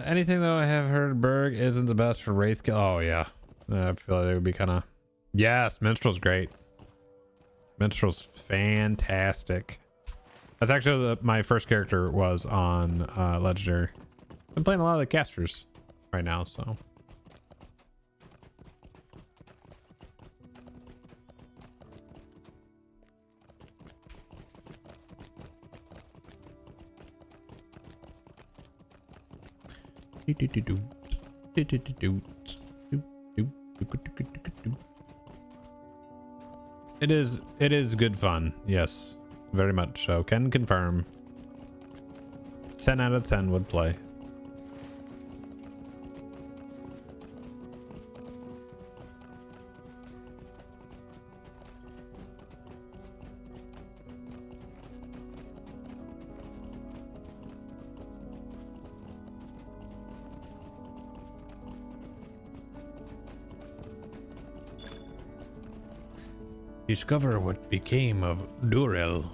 Anything though I have heard Berg isn't the best for Wraith kill. Oh yeah, I feel like it would be kind of. Yes, Minstrel's great. Minstrel's fantastic. That's actually my first character was on Legendary. I'm playing a lot of the casters right now, so. It is good fun. Yes, very much so. Can confirm. 10 out of 10 would play. Discover what became of Durel.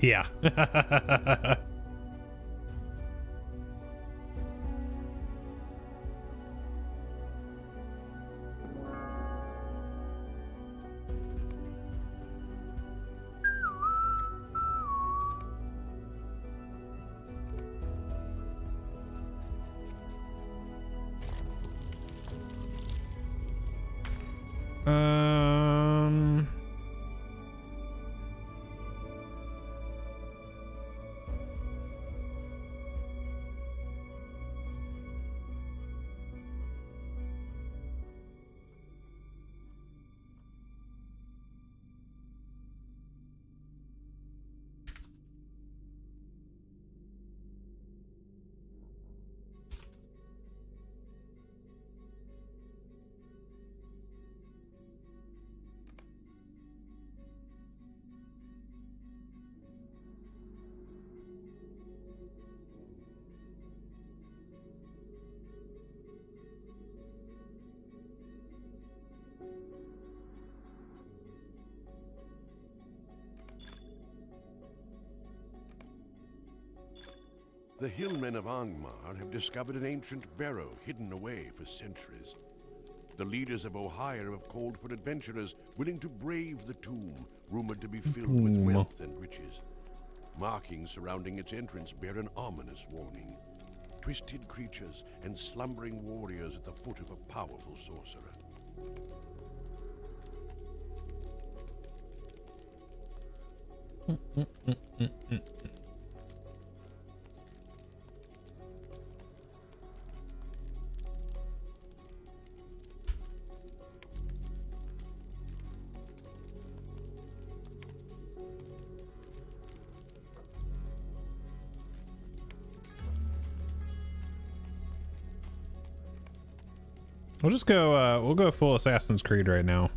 Yeah. Um. The hillmen of Angmar have discovered an ancient barrow hidden away for centuries. The leaders of Ohio have called for adventurers willing to brave the tomb, rumored to be filled with wealth and riches. Markings surrounding its entrance bear an ominous warning. Twisted creatures and slumbering warriors at the foot of a powerful sorcerer. We'll just go, we'll go full Assassin's Creed right now.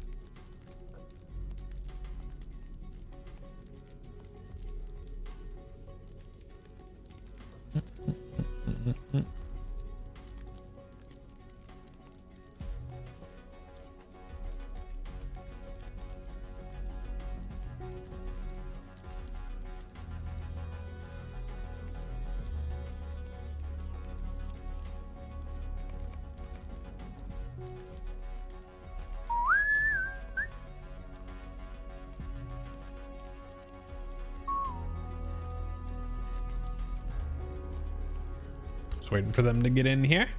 Just waiting for them to get in here.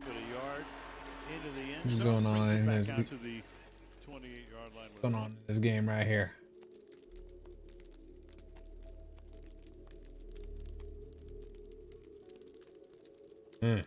Put a yard into the end What's zone, going on brings it in back this out to the 28-yard line. What's going on in this game right here? Hmm.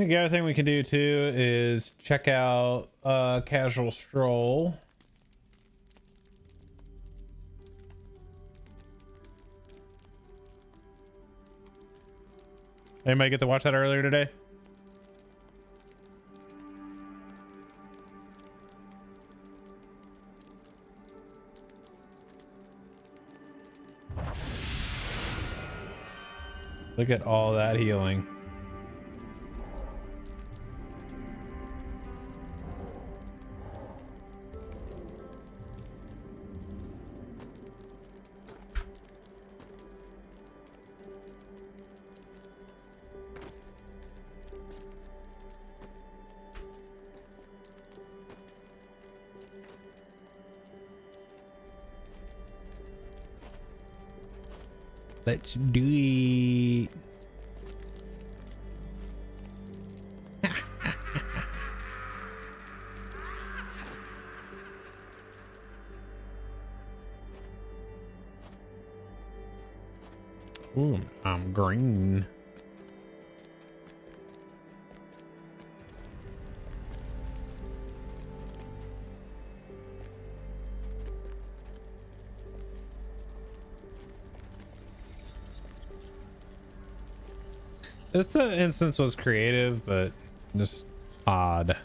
think the other thing we can do too is check out Casual Stroll. Anybody get to watch that earlier today? Look at all that healing. Let's do it. Ooh, I'm green. This instance was creative, but just odd.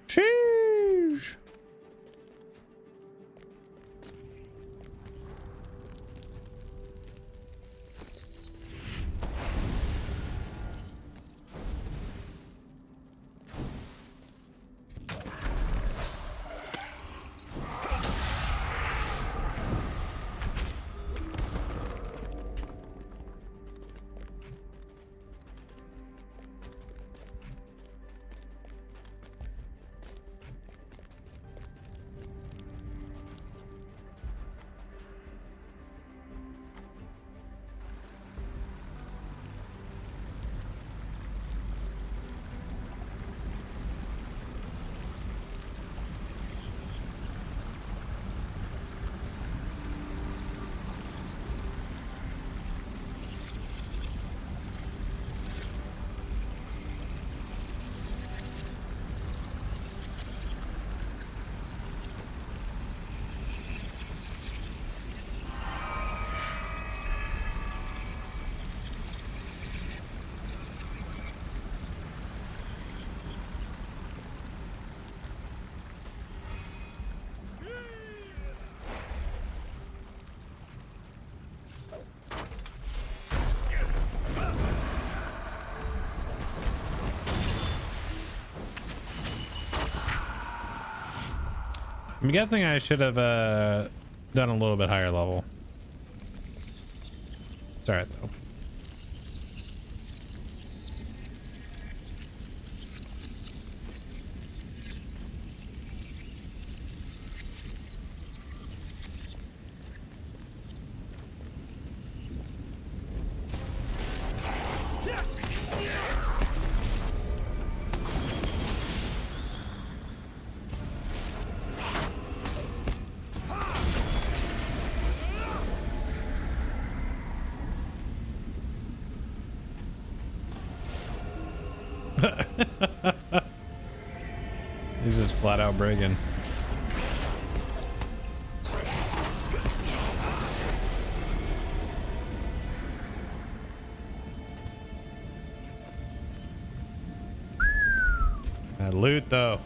Sheesh. I'm guessing I should have done a little bit higher level. It's all right though. He's just flat out breaking. That loot though.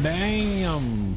Damn.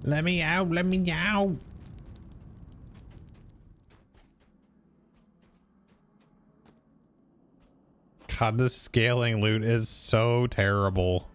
Let me out, let me out. God, this scaling loot is so terrible.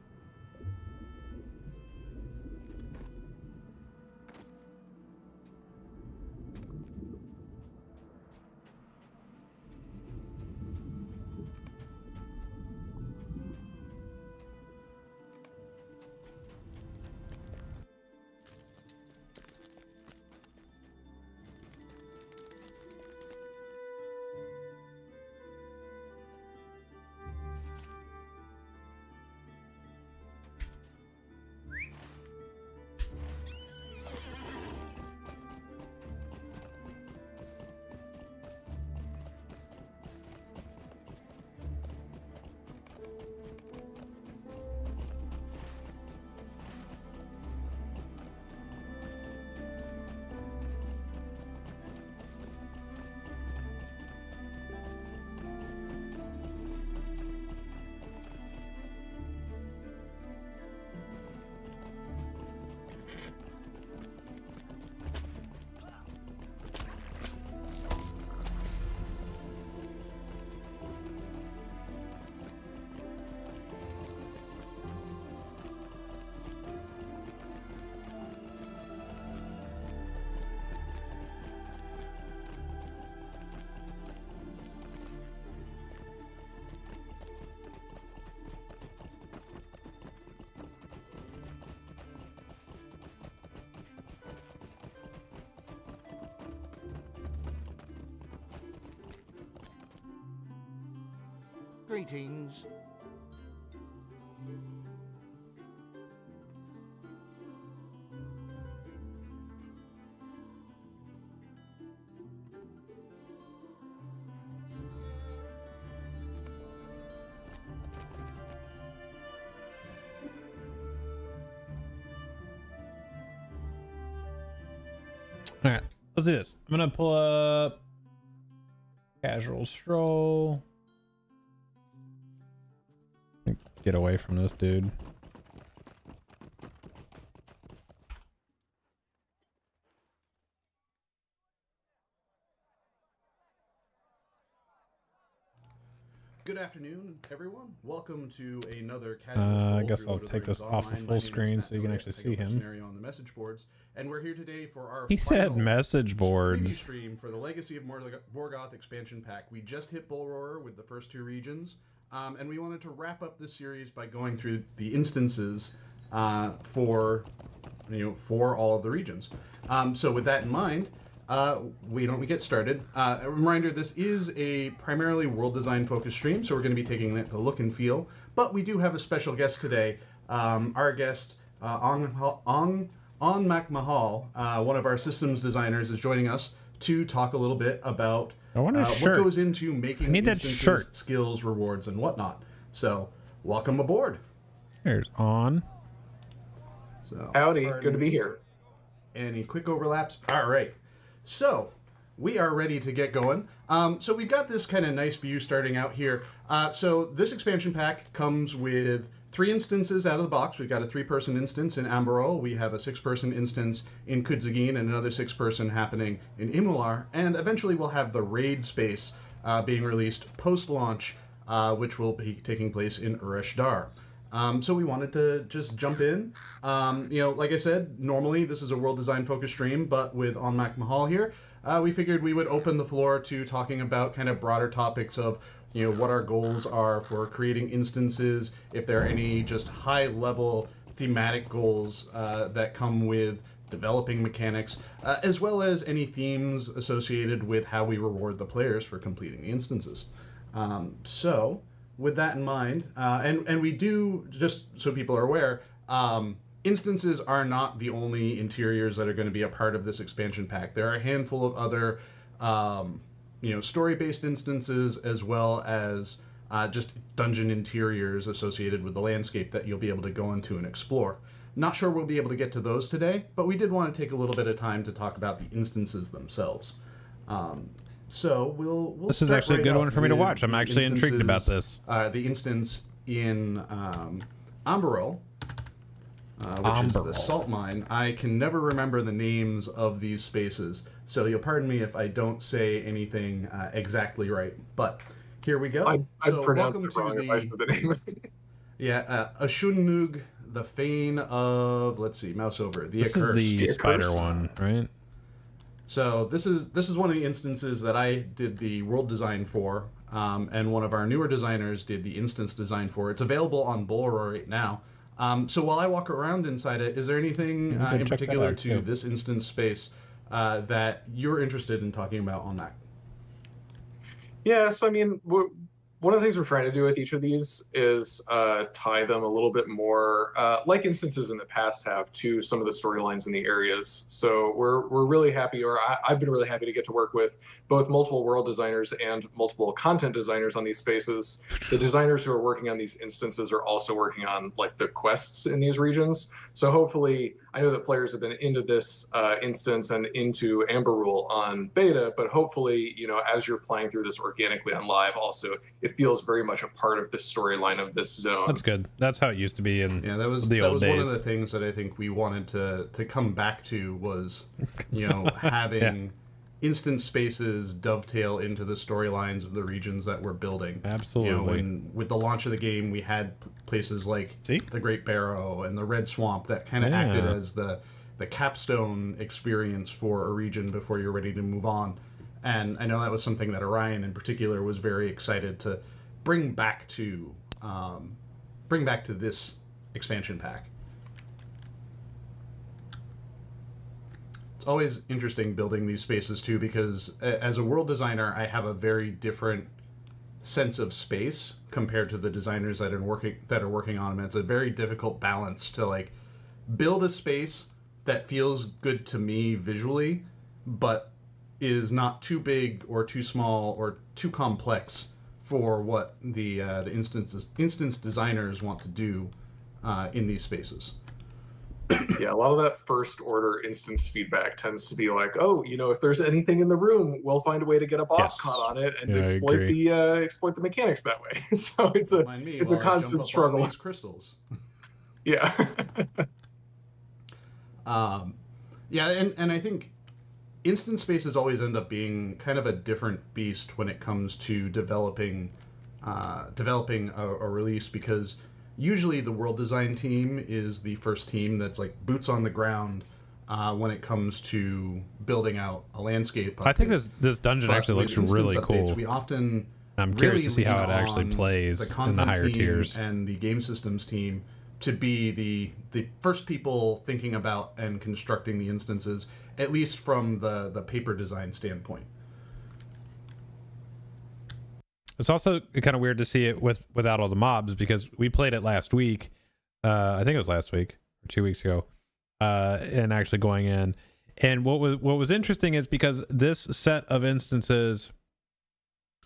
Greetings. All right, let's do this. I'm gonna pull up casual stroll. Get away from this dude. Good afternoon, everyone. Welcome to another casual I guess I'll take this off of full screen so you can actually see him. Scenario on the message boards, and we're here today for our He said final message preview boards. stream for the Legacy of Morgoth expansion pack. We just hit Bull Roarer with the first two regions, and we wanted to wrap up this series by going through the instances for all of the regions. So with that in mind, we get started. A reminder, this is a primarily world design focused stream, so we're going to be taking the look and feel, but we do have a special guest today. Our guest, Ong McMahal, one of our systems designers, is joining us to talk a little bit about what goes into making instances, skills, rewards, and whatnot. So welcome aboard. There's On. So howdy, good to be here. Any quick overlaps? All right. So, we are ready to get going. So we've got this kind of nice view starting out here. So this expansion pack comes with 3 instances out of the box. We've got a 3-person instance in Amberol. We have a 6-person instance in Kudzagin and another 6-person happening in Imular. And eventually we'll have the raid space being released post-launch, which will be taking place in Uresh-Dar. So we wanted to just jump in. Like I said, normally this is a world design focused stream, but with Onmak Mahal here, we figured we would open the floor to talking about kind of broader topics of, what our goals are for creating instances, if there are any just high level thematic goals that come with developing mechanics, as well as any themes associated with how we reward the players for completing the instances. So with that in mind, and we do, just so people are aware, instances are not the only interiors that are going to be a part of this expansion pack. There are a handful of other, story-based instances, as well as just dungeon interiors associated with the landscape that you'll be able to go into and explore. Not sure we'll be able to get to those today, but we did want to take a little bit of time to talk about the instances themselves. So we'll This is actually a good one for me to watch. I'm actually intrigued about this. The instance in Amberol, which is the salt mine. I can never remember the names of these spaces, so you'll pardon me if I don't say anything exactly right. But here we go. I pronounced it wrong if I said the name. Ashunnug, the Fane of, let's see, mouse over, the Accursed. This is the spider one, right? So this is one of the instances that I did the world design for, and one of our newer designers did the instance design for. It's available on Bolror right now. So while I walk around inside it, is there anything in particular to this instance space that you're interested in talking about on that? Yeah, so I mean, one of the things we're trying to do with each of these is tie them a little bit more, like instances in the past have, to some of the storylines in the areas. So we're really happy, or I've been really happy to get to work with both multiple world designers and multiple content designers on these spaces. The designers who are working on these instances are also working on like the quests in these regions. So hopefully, I know that players have been into this instance and into Amber Rule on beta, but hopefully, as you're playing through this organically on live, also it feels very much a part of the storyline of this zone. That's good. That's how it used to be in that was the old days. One of the things that I think we wanted to come back to was, having instance spaces dovetail into the storylines of the regions that we're building. Absolutely. With the launch of the game, we had places like the Great Barrow and the Red Swamp that kind of acted as the capstone experience for a region before you're ready to move on. And I know that was something that Orion in particular was very excited to bring back to this expansion pack. It's always interesting building these spaces too, because as a world designer, I have a very different sense of space compared to the designers that are working on them. It's a very difficult balance to like build a space that feels good to me visually, but is not too big or too small or too complex for what the instance designers want to do in these spaces. Yeah, a lot of that first order instance feedback tends to be like, oh, if there's anything in the room, we'll find a way to get a boss caught on it and exploit the mechanics that way. So it's a constant struggle. These crystals. Yeah. And I think instance spaces always end up being kind of a different beast when it comes to developing a release, because usually the world design team is the first team that's like boots on the ground when it comes to building out a landscape update. I think this dungeon actually looks really cool. We often I'm curious to see how it actually plays in the higher tiers. And the game systems team to be the first people thinking about and constructing the instances, at least from the paper design standpoint. It's also kind of weird to see it without all the mobs, because we played it last week. I think it was last week or 2 weeks ago, and actually going in. And what was interesting is because this set of instances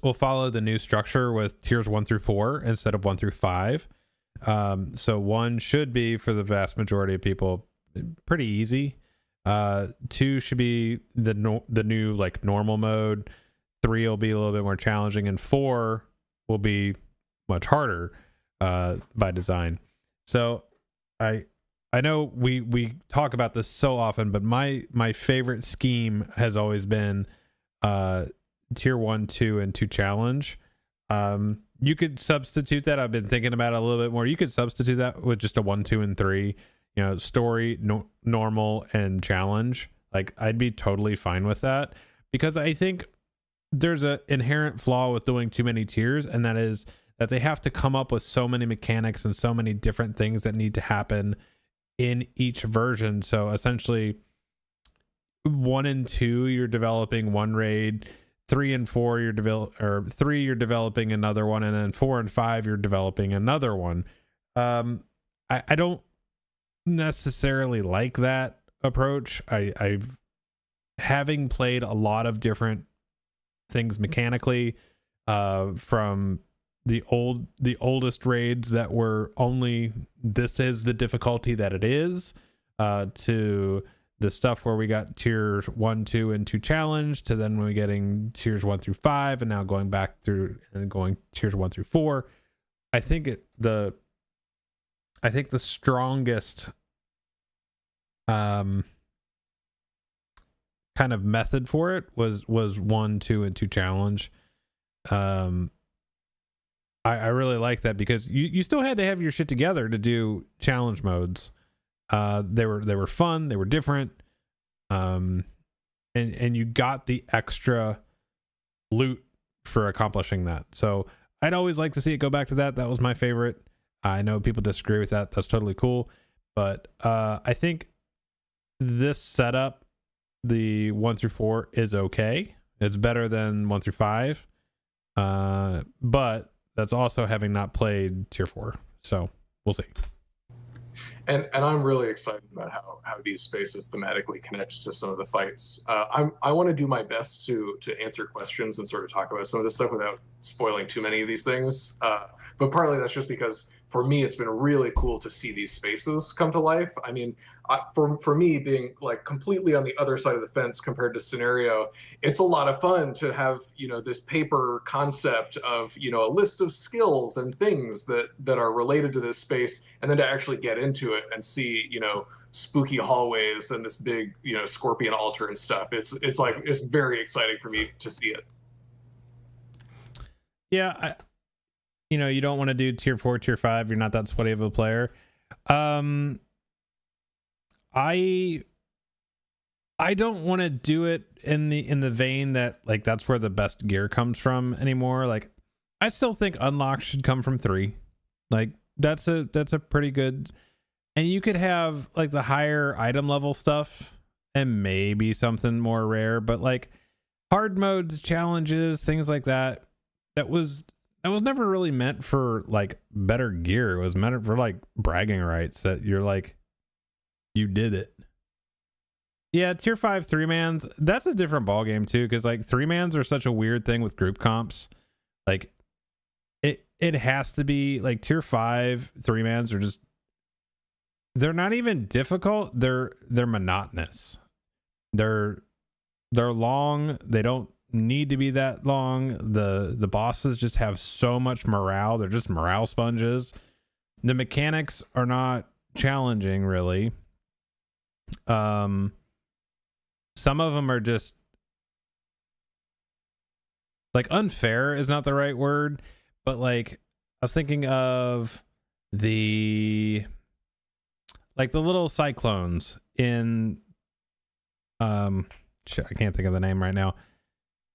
will follow the new structure with tiers 1 through 4 instead of 1 through 5. So 1 should be, for the vast majority of people, pretty easy. 2 should be the new like normal mode. 3 will be a little bit more challenging, and 4 will be much harder by design. So I know we talk about this so often, but my favorite scheme has always been tier 1, 2, and 2 challenge. You could substitute that. I've been thinking about it a little bit more. You could substitute that with just a 1, 2, and 3. You know, story, normal, and challenge. Like, I'd be totally fine with that, because I think there's an inherent flaw with doing too many tiers, and that is that they have to come up with so many mechanics and so many different things that need to happen in each version. So essentially 1 and 2, you're developing one raid. 3 and 4, you're 3, you're developing another one, and then 4 and 5, you're developing another one. I don't necessarily like that approach. I've having played a lot of different things mechanically, from the oldest raids that were only this is the difficulty that it is, to the stuff where we got tiers 1, 2, and 2 challenge, to then we're getting tiers 1 through 5, and now going back through and going tiers 1 through 4. I think the strongest kind of method for it was 1, 2, and 2 challenge. I really like that, because you still had to have your shit together to do challenge modes. They were fun, they were different, and you got the extra loot for accomplishing that. So I'd always like to see it go back to that. That was my favorite. I know people disagree with that. That's totally cool, but I think this setup, the 1 through 4, is okay. It's better than 1 through 5, but that's also having not played tier 4. So we'll see. And I'm really excited about how these spaces thematically connect to some of the fights. I want to do my best to answer questions and sort of talk about some of this stuff without spoiling too many of these things. But partly that's just because for me, it's been really cool to see these spaces come to life. I mean, for me, being like completely on the other side of the fence compared to Scenario, it's a lot of fun to have, this paper concept of, a list of skills and things that are related to this space, and then to actually get into it and see, spooky hallways and this big, scorpion altar and stuff. It's very exciting for me to see it. Yeah, you don't want to do tier 4, tier 5. You're not that sweaty of a player. I don't want to do it in the vein that, like, that's where the best gear comes from anymore. Like, I still think unlock should come from 3. Like, that's a pretty good, and you could have like the higher item level stuff and maybe something more rare, but like hard modes, challenges, things like that, that was never really meant for like better gear. It was meant for like bragging rights that you're like, you did it. Yeah, tier 5 3-mans, that's a different ball game too, because like 3-mans are such a weird thing with group comps. Like it has to be like tier 5 3-mans are just, they're not even difficult, they're monotonous. They're long, they don't need to be that long. The bosses just have so much morale, they're just morale sponges. The mechanics are not challenging really. Some of them are just like unfair is not the right word, but like I was thinking of the little cyclones in I can't think of the name right now.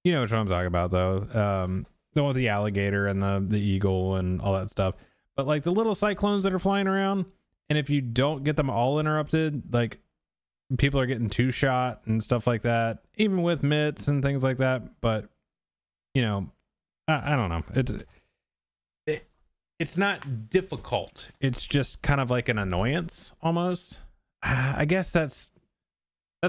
You know what I'm talking about though. The one with the alligator and the eagle and all that stuff. But like the little cyclones that are flying around, and if you don't get them all interrupted, like people are getting 2-shot and stuff like that, even with mitts and things like that. But I don't know. It's not difficult. It's just kind of like an annoyance almost. I guess that's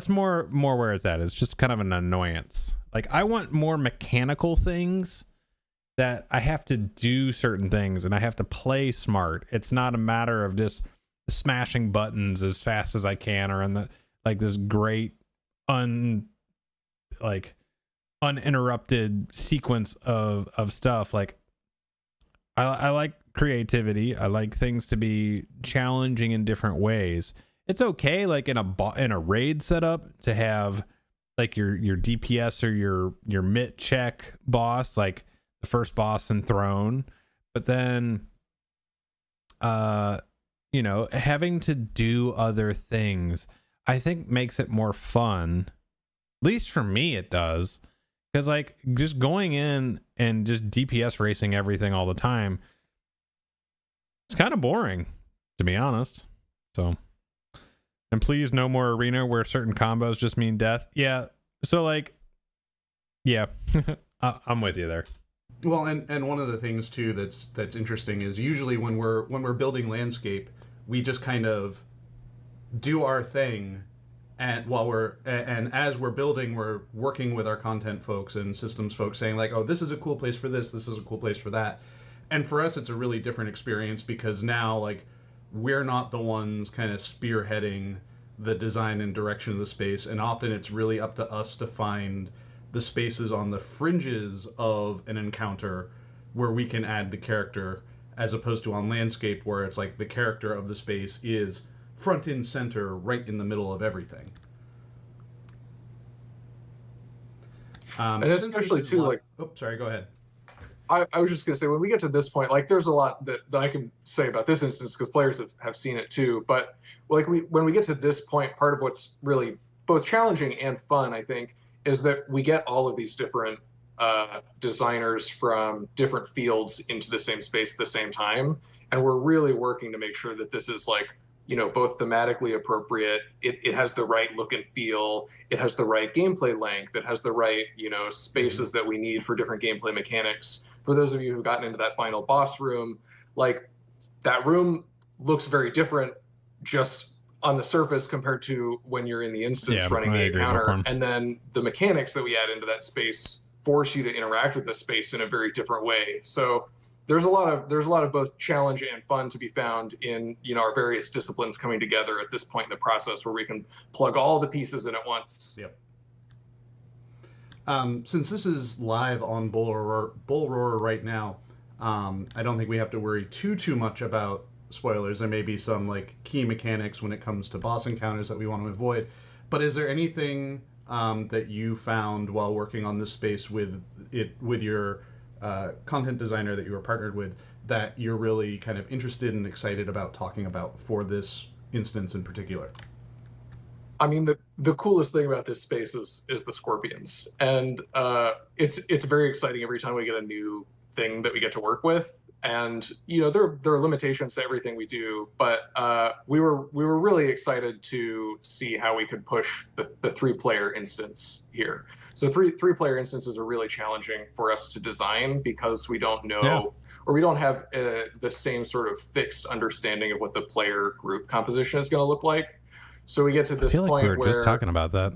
more where it's at. It's just kind of an annoyance. Like I want more mechanical things that I have to do certain things and I have to play smart. It's not a matter of just smashing buttons as fast as I can, or in the like this great uninterrupted sequence of stuff. Like I like creativity. I like things to be challenging in different ways. It's okay, like in a raid setup, to have like your DPS or your MIT check boss, like the first boss in Throne, but then you know, having to do other things, I think makes it more fun. At least for me it does. Because like just going in and just DPS racing everything all the time, it's kind of boring, to be honest. So, and please no more arena where certain combos just mean death. Yeah. So like, yeah, I'm with you there. Well, and one of the things too that's interesting is usually when we're building landscape, we just kind of do our thing, and as we're building, we're working with our content folks and systems folks, saying like, oh, this is a cool place for this is a cool place for that. And for us, it's a really different experience because now like we're not the ones kind of spearheading the design and direction of the space, and often it's really up to us to find the spaces on the fringes of an encounter where we can add the character, as opposed to on landscape where it's like the character of the space is front and center right in the middle of everything. And especially too, like, oh, sorry, go ahead. I was just going to say, when we get to this point, like there's a lot that I can say about this instance because players have seen it too. But like when we get to this point, part of what's really both challenging and fun, I think, is that we get all of these different designers from different fields into the same space at the same time. And we're really working to make sure that this is like, you know, both thematically appropriate, it has the right look and feel, it has the right gameplay length, it has the right, you know, spaces that we need for different gameplay mechanics. For those of you who've gotten into that final boss room, like that room looks very different just on the surface compared to when you're in the instance running the encounter. And then the mechanics that we add into that space force you to interact with the space in a very different way. So there's a lot of both challenge and fun to be found in, you know, our various disciplines coming together at this point in the process where we can plug all the pieces in at once. Yep. Since this is live on Bull Roar right now, I don't think we have to worry too much about spoilers. There may be some like key mechanics when it comes to boss encounters that we want to avoid. But is there anything that you found while working on this space with your content designer that you were partnered with that you're really kind of interested and excited about talking about for this instance in particular? I mean, the coolest thing about this space is the scorpions, and it's very exciting every time we get a new thing that we get to work with. And you know, there are limitations to everything we do, but we were really excited to see how we could push the 3-player instance here. So three-player instances are really challenging for us to design because we don't know or we don't have the same sort of fixed understanding of what the player group composition is going to look like. So we get to this point we were just talking about that.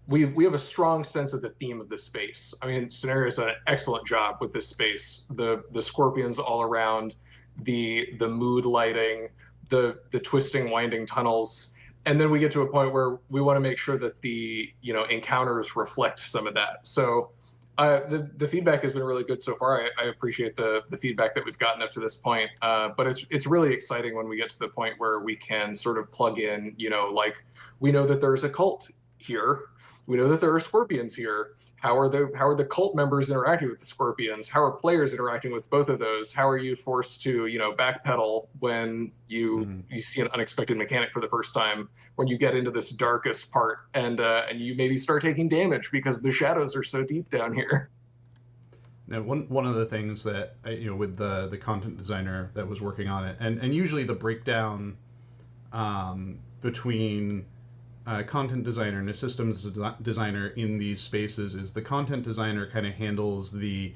We have a strong sense of the theme of this space. I mean, Scenario's done an excellent job with this space. The scorpions all around, the mood lighting, the twisting, winding tunnels, and then we get to a point where we want to make sure that the, you know, encounters reflect some of that. So the feedback has been really good so far. I appreciate the feedback that we've gotten up to this point. But it's really exciting when we get to the point where we can sort of plug in, you know, like we know that there's a cult here. We know that there are scorpions here. How are the cult members interacting with the scorpions? How are players interacting with both of those? How are you forced to, you know, backpedal when you see an unexpected mechanic for the first time? When you get into this darkest part and you maybe start taking damage because the shadows are so deep down here. Now, one of the things that you know, with the content designer that was working on it, and usually the breakdown between content designer and a systems designer in these spaces is the content designer kind of handles the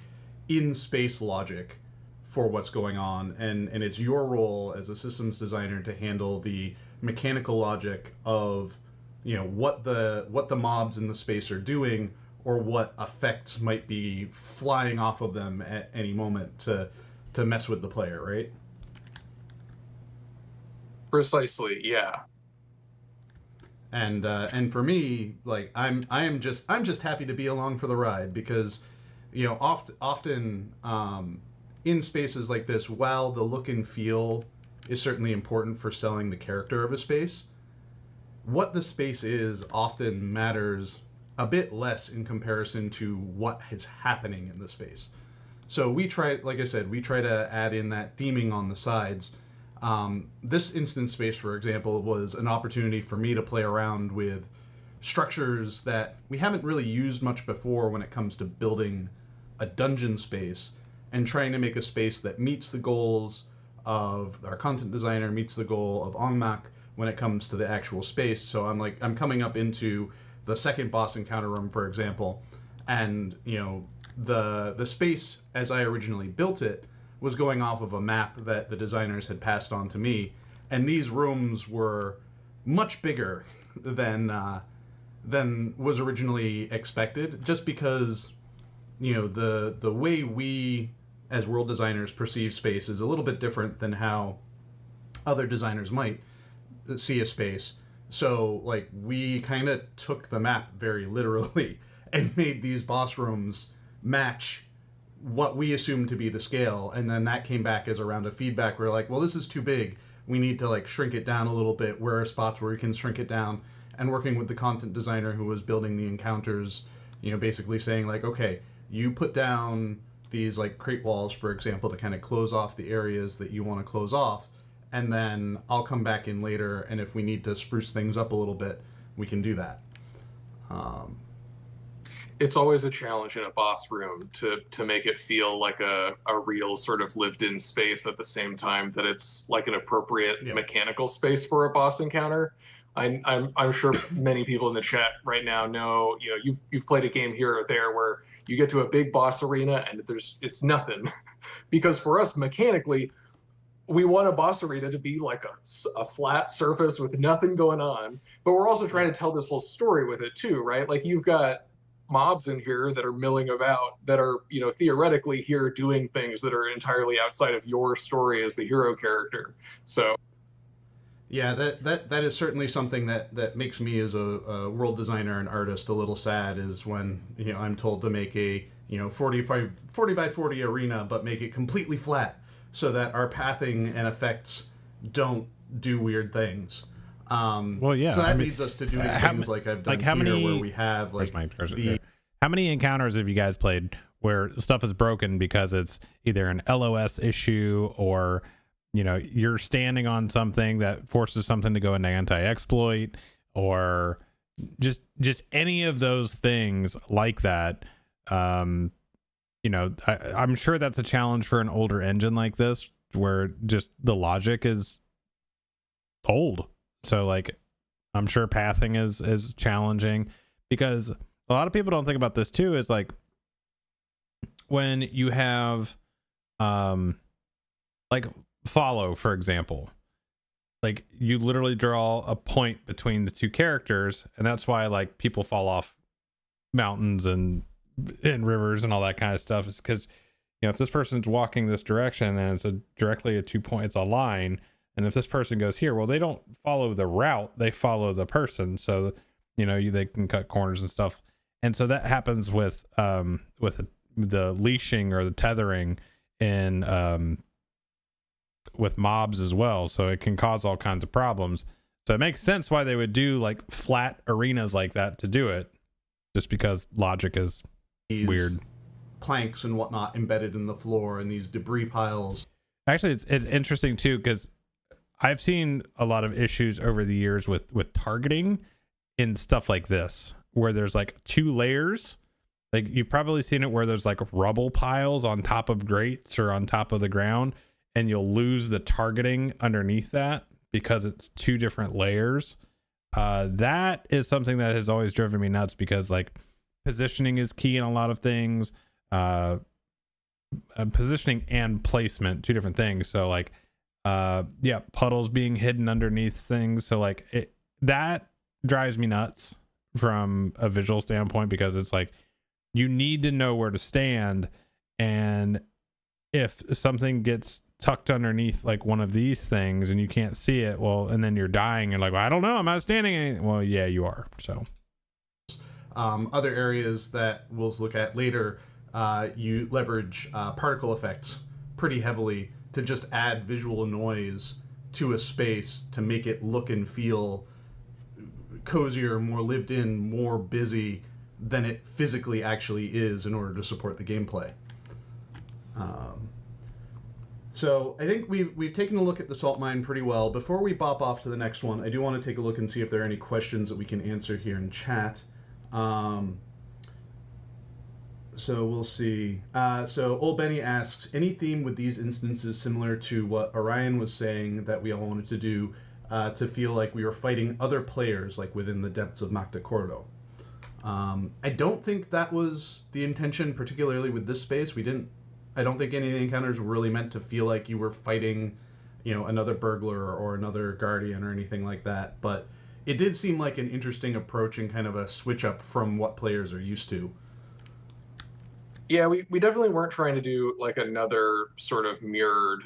in-space logic for what's going on, and it's your role as a systems designer to handle the mechanical logic of, you know, what the mobs in the space are doing or what effects might be flying off of them at any moment to mess with the player, right? Precisely, yeah. And for me, like I'm just happy to be along for the ride, because often in spaces like this, while the look and feel is certainly important for selling the character of a space, what the space is often matters a bit less in comparison to what is happening in the space. So we try, like I said, we try to add in that theming on the sides. This instance space, for example, was an opportunity for me to play around with structures that we haven't really used much before when it comes to building a dungeon space, and trying to make a space that meets the goals of our content designer, meets the goal of Ongmak when it comes to the actual space. So I'm coming up into the second boss encounter room, for example, and the space as I originally built it was going off of a map that the designers had passed on to me, and these rooms were much bigger than was originally expected, just because the way we as world designers perceive space is a little bit different than how other designers might see a space. So like we kind of took the map very literally and made these boss rooms match what we assumed to be the scale, and then that came back as a round of feedback. We're like, well, this is too big, we need to like shrink it down a little bit. Where are spots where we can shrink it down? And working with the content designer who was building the encounters, basically saying like, okay, you put down these like crate walls, for example, to kind of close off the areas that you want to close off, and then I'll come back in later, and if we need to spruce things up a little bit, we can do that. It's always a challenge in a boss room to make it feel like a real sort of lived-in space at the same time that it's like an appropriate mechanical space for a boss encounter. I'm sure many people in the chat right now know, you've played a game here or there where you get to a big boss arena and it's nothing. Because for us, mechanically, we want a boss arena to be like a flat surface with nothing going on, but we're also trying to tell this whole story with it too, right? Like you've got mobs in here that are milling about, that are theoretically here doing things that are entirely outside of your story as the hero character. So yeah, that is certainly something that makes me as a world designer and artist a little sad, is when I'm told to make a 40 by 40 arena, but make it completely flat so that our pathing and effects don't do weird things. Well, yeah. So that leads us to doing things like I've done here, where we have like how many encounters have you guys played where stuff is broken because it's either an LOS issue, or you're standing on something that forces something to go into anti-exploit, or just any of those things like that? I'm sure that's a challenge for an older engine like this, where just the logic is old. So like I'm sure pathing is challenging, because a lot of people don't think about this too, is like when you have like follow, for example, like you literally draw a point between the two characters, and that's why like people fall off mountains and rivers and all that kind of stuff, is because if this person's walking this direction and it's directly a 2 point, it's a line, and if this person goes here, well, they don't follow the route, they follow the person. So they can cut corners and stuff. And so that happens with the leashing or the tethering in with mobs as well. So it can cause all kinds of problems. So it makes sense why they would do like flat arenas like that to do it, just because logic is weird. Planks and whatnot embedded in the floor, and these debris piles. Actually, it's interesting too, because I've seen a lot of issues over the years with targeting in stuff like this, where there's like 2 layers. Like you've probably seen it where there's like rubble piles on top of grates or on top of the ground, and you'll lose the targeting underneath that because it's 2 different layers. That is something that has always driven me nuts, because like positioning is key in a lot of things. Positioning and placement, 2 different things. So like puddles being hidden underneath things. So like that drives me nuts from a visual standpoint, because it's like you need to know where to stand, and if something gets tucked underneath like one of these things and you can't see it, well, and then you're dying, you're like, well, I don't know, I'm not standing any. Well, yeah, you are. So other areas that we'll look at later, you leverage particle effects pretty heavily to just add visual noise to a space to make it look and feel cozier, more lived in, more busy than it physically actually is in order to support the gameplay. So I think we've taken a look at the salt mine pretty well. Before we bop off to the next one, I do want to take a look and see if there are any questions that we can answer here in chat. So we'll see. So Old Benny asks, any theme with these instances similar to what Orion was saying that we all wanted to do, to feel like we were fighting other players, like within the depths of Magda Cordo? I don't think that was the intention, particularly with this space. I don't think any of the encounters were really meant to feel like you were fighting, another burglar or another guardian or anything like that. But it did seem like an interesting approach and kind of a switch up from what players are used to. Yeah, we definitely weren't trying to do like another sort of mirrored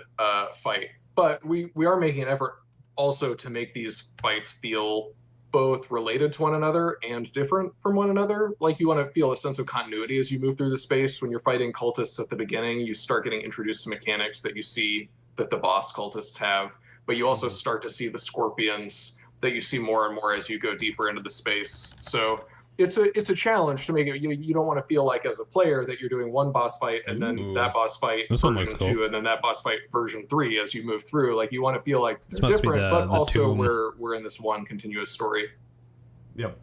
fight, but we are making an effort also to make these fights feel both related to one another and different from one another. Like, you want to feel a sense of continuity as you move through the space. When you're fighting cultists at the beginning, you start getting introduced to mechanics that you see that the boss cultists have, but you also start to see the scorpions that you see more and more as you go deeper into the space. So it's a challenge to make it. You don't want to feel like as a player that you're doing one boss fight and then that boss fight version 2 and then that boss fight version 3 as you move through. Like, you want to feel like they're different, but also we're in this one continuous story. Yep.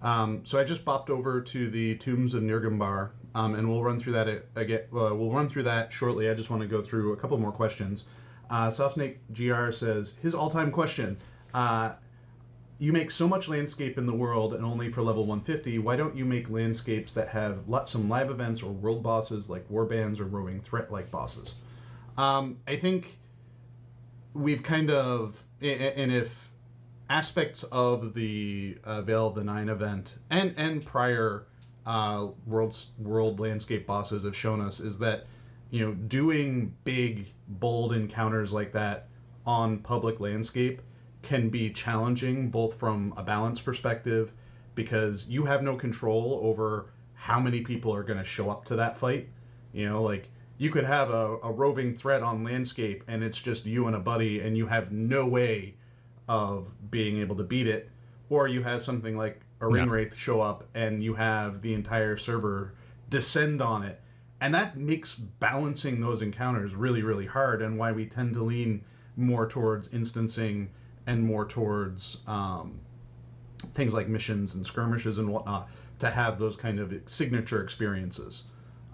So I just bopped over to the Tombs of Nirgambar, and we'll run through that again. We'll run through that shortly. I just want to go through a couple more questions. Softsnake GR says, his all-time question. You make so much landscape in the world and only for level 150, why don't you make landscapes that have some live events or world bosses like warbands or roving threat-like bosses? I think we've kind of, and if aspects of the Veil of the Nine event and prior world landscape bosses have shown us, is that, doing big, bold encounters like that on public landscape can be challenging, both from a balance perspective, because you have no control over how many people are going to show up to that fight. Like, you could have a roving threat on landscape and it's just you and a buddy and you have no way of being able to beat it, or you have something like a ring wraith show up and you have the entire server descend on it, and that makes balancing those encounters really, really hard, and why we tend to lean more towards instancing and more towards things like missions and skirmishes and whatnot to have those kind of signature experiences.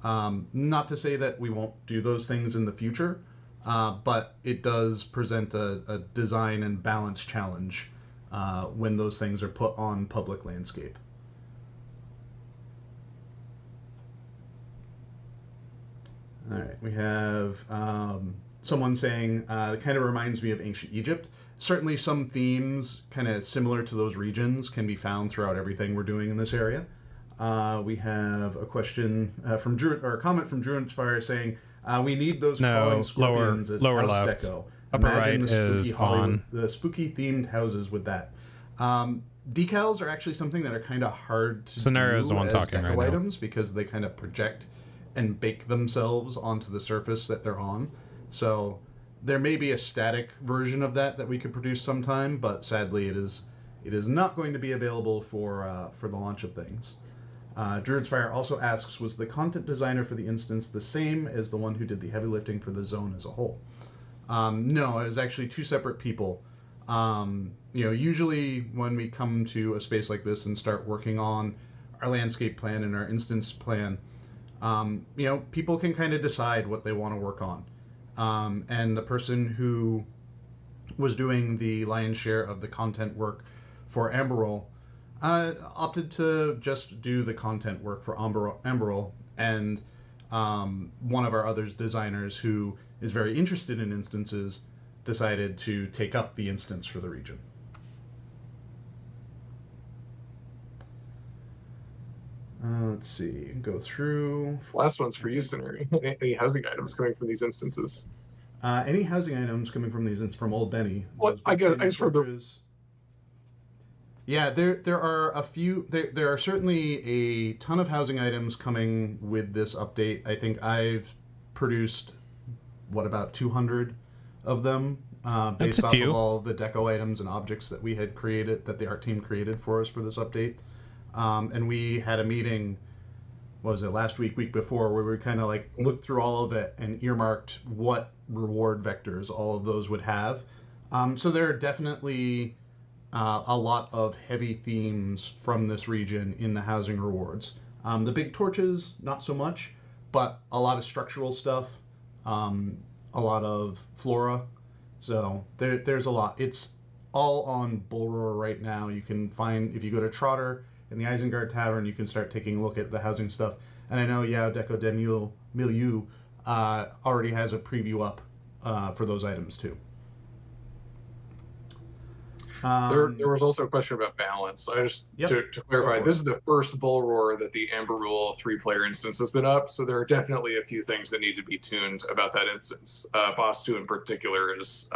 Not to say that we won't do those things in the future, but it does present a design and balance challenge when those things are put on public landscape. All right, we have someone saying, it kind of reminds me of ancient Egypt. Certainly some themes kind of similar to those regions can be found throughout everything we're doing in this area. We have a question from Drew, or a comment from Druid's Fire saying, we need those crawling scorpions as lower house left. deco. Upper Imagine right the spooky is on. The spooky themed houses with that. Decals are actually something that are kind of hard to Scenario is do the one as talking deco right now. items, because they kind of project and bake themselves onto the surface that they're on. So there may be a static version of that we could produce sometime, but sadly it is not going to be available for the launch of things. Druid's Fire also asks, was the content designer for the instance the same as the one who did the heavy lifting for the zone as a whole? No, it was actually two separate people. Usually when we come to a space like this and start working on our landscape plan and our instance plan, people can kind of decide what they want to work on. And the person who was doing the lion's share of the content work for Amberol opted to just do the content work for Amberol, and one of our other designers who is very interested in instances decided to take up the instance for the region. Let's see, go through. Last one's for you, Scenario. Any housing items coming from these instances? Any housing items coming from these? It's from Old Benny. What I guess for the. Yeah, there are a few. There are certainly a ton of housing items coming with this update. I think I've produced about 200 of them based off of all the deco items and objects that we had created, that the art team created for us for this update. And we had a meeting. What was it, last week before, where we kind of like looked through all of it and earmarked what reward vectors all of those would have. So there are definitely a lot of heavy themes from this region in the housing rewards. The big torches, not so much, but a lot of structural stuff, a lot of flora. So there's a lot. It's all on Bullroar right now. You can find, if you go to Trotter in the Isengard Tavern, you can start taking a look at the housing stuff. And I know Yao Deco de Milieu already has a preview up for those items too. There was also a question about balance. I just to clarify, this is the first Bullroar that the Amber Rule 3-player instance has been up, so there are definitely a few things that need to be tuned about that instance. Boss 2 in particular is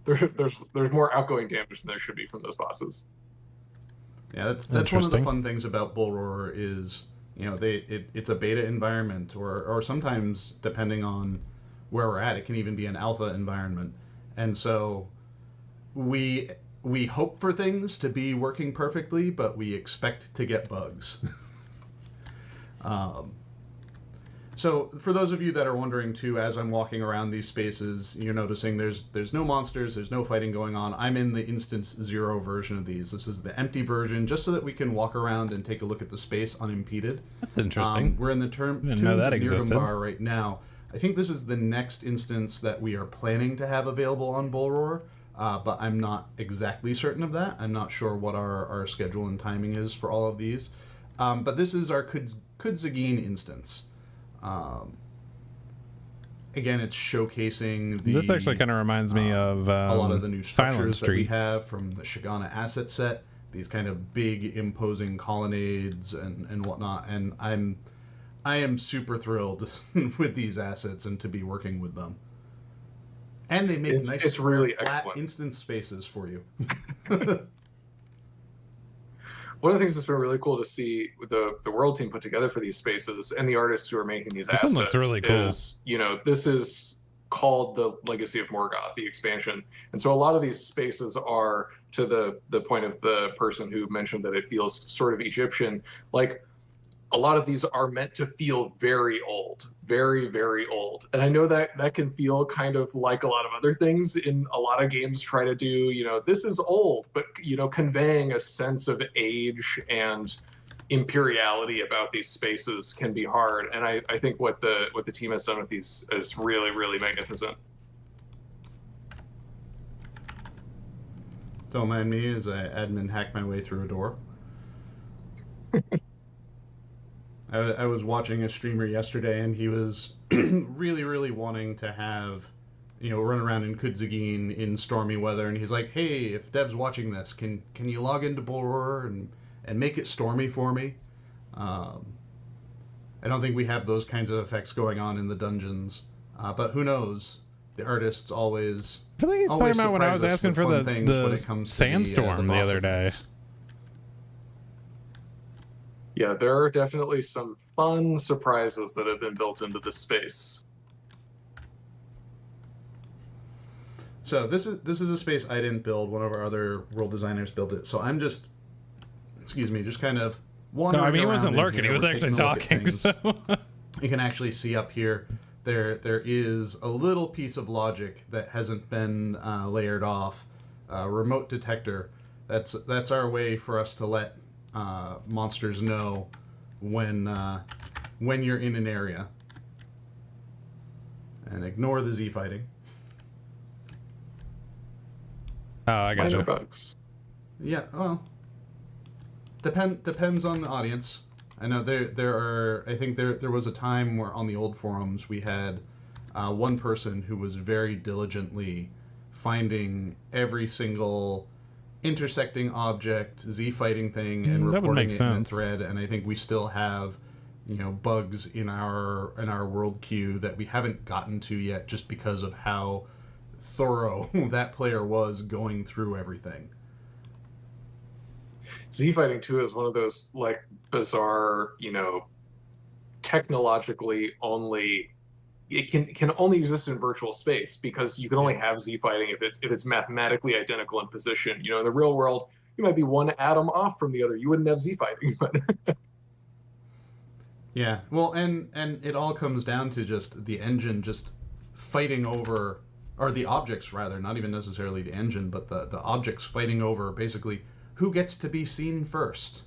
there's more outgoing damage than there should be from those bosses. Yeah, that's one of the fun things about Bullroar is, you know, it's a beta environment, or sometimes, depending on where we're at, it can even be an alpha environment. And so we hope for things to be working perfectly, but we expect to get bugs. So for those of you that are wondering too, as I'm walking around these spaces, you're noticing there's no monsters, there's no fighting going on. I'm in the instance 0 version of these. This is the empty version, just so that we can walk around and take a look at the space unimpeded. That's interesting. We're in the Tombs of Nirgumbar right now. I think this is the next instance that we are planning to have available on Bullroar, but I'm not exactly certain of that. I'm not sure what our schedule and timing is for all of these. But this is our Kudzagin instance. Again, it's showcasing the. This actually kind of reminds me of a lot of the new structures that we Street. have from the Shigana asset set. These kind of big, imposing colonnades and whatnot. And I am super thrilled with these assets and to be working with them. And they make nice, really flat excellent instance spaces for you. One of the things that's been really cool to see the world team put together for these spaces and the artists who are making these assets one looks really cool. is, you know, this is called the Legacy of Morgoth, the expansion. And so a lot of these spaces are, to the point of the person who mentioned that it feels sort of Egyptian, like a lot of these are meant to feel very old, very, very old. And I know that can feel kind of like a lot of other things in a lot of games try to do, you know, this is old, but, you know, conveying a sense of age and imperiality about these spaces can be hard. And I think what the team has done with these is really, really magnificent. Don't mind me as I admin hack my way through a door. I was watching a streamer yesterday, and he was really, really wanting to have, you know, run around in Kudzagin in stormy weather. And he's like, "Hey, if Dev's watching this, can you log into Bullroar and make it stormy for me?" I don't think we have those kinds of effects going on in the dungeons, but who knows? The artists always. I feel like he's talking about when I was asking for the sandstorm the other day. Yeah, there are definitely some fun surprises that have been built into this space. So this is a space I didn't build. One of our other world designers built it. So I'm just kind of wandering around. No, I mean, he wasn't lurking. He was actually talking. So. You can actually see up here, there is a little piece of logic that hasn't been layered off. Remote detector. That's our way for us to let monsters know when you're in an area, and ignore the Z fighting. Oh, I got you. Bugs. Yeah, well, depends on the audience. I know there are. I think there was a time where on the old forums we had one person who was very diligently finding every single intersecting object, Z fighting thing, and reporting it in a thread. And I think we still have bugs in our world queue that we haven't gotten to yet, just because of how thorough that player was going through everything. Z fighting too is one of those like bizarre, technologically only it can only exist in virtual space, because you can only have Z fighting if it's mathematically identical in position. In the real world, you might be one atom off from the other. You wouldn't have Z fighting, but yeah. Well, and it all comes down to just the engine just fighting over, or the objects rather, not even necessarily the engine, but the objects fighting over basically who gets to be seen first.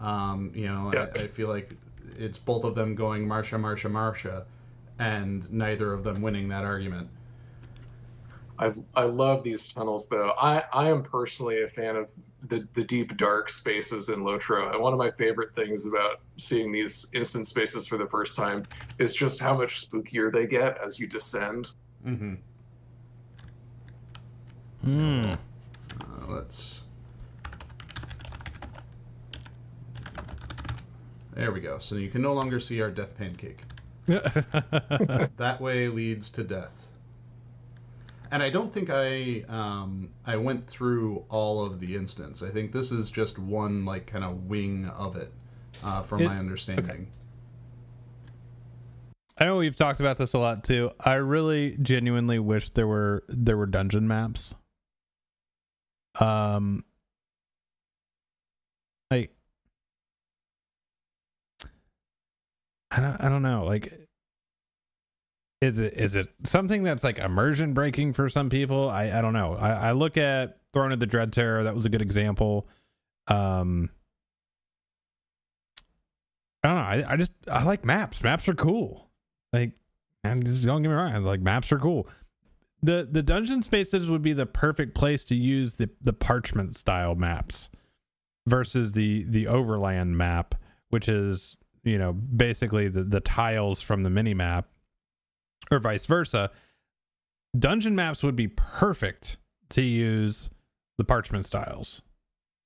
I feel like it's both of them going Marsha, Marsha, Marsha, and neither of them winning that argument. I love these tunnels, though. I am personally a fan of the deep, dark spaces in Lotro. And one of my favorite things about seeing these instant spaces for the first time is just how much spookier they get as you descend. Mm-hmm. Hmm. Let's... There we go. So you can no longer see our death pancake. That way leads to death. And I don't think I went through all of the instance. I think this is just one like kind of wing of it, from my understanding. Okay. I know we've talked about this a lot too. I really genuinely wish there were dungeon maps. Like I don't know. Like, is it something that's like immersion breaking for some people? I don't know. I look at Throne of the Dread Terror. That was a good example. I don't know. I like maps. Maps are cool. Like, and just don't get me wrong. Like, maps are cool. The dungeon spaces would be the perfect place to use the parchment style maps versus the overland map, which is, basically the tiles from the mini map, or vice versa. Dungeon maps would be perfect to use the parchment styles.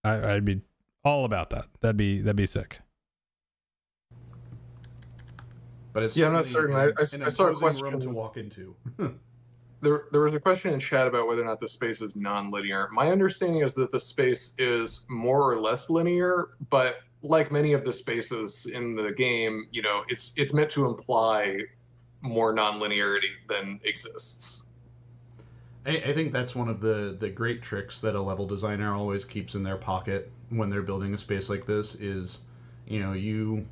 I'd be all about that. That'd be sick. But it's I'm not certain. I saw a question room to walk into. There was a question in chat about whether or not the space is non-linear. My understanding is that the space is more or less linear, but like many of the spaces in the game, it's meant to imply more non-linearity than exists. I think that's one of the great tricks that a level designer always keeps in their pocket when they're building a space like this is, you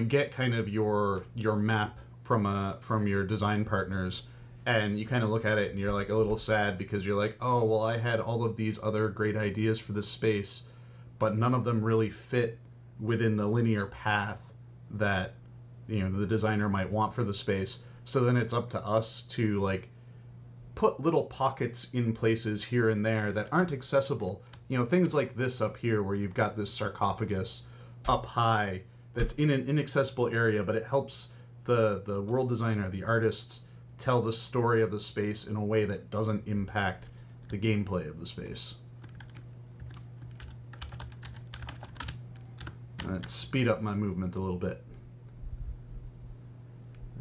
get kind of your map from your design partners, and you kind of look at it and you're like a little sad because you're like, oh, well, I had all of these other great ideas for this space, but none of them really fit within the linear path that, the designer might want for the space. So then it's up to us to like put little pockets in places here and there that aren't accessible. Things like this up here where you've got this sarcophagus up high that's in an inaccessible area, but it helps the world designer, the artists, tell the story of the space in a way that doesn't impact the gameplay of the space. Let's speed up my movement a little bit.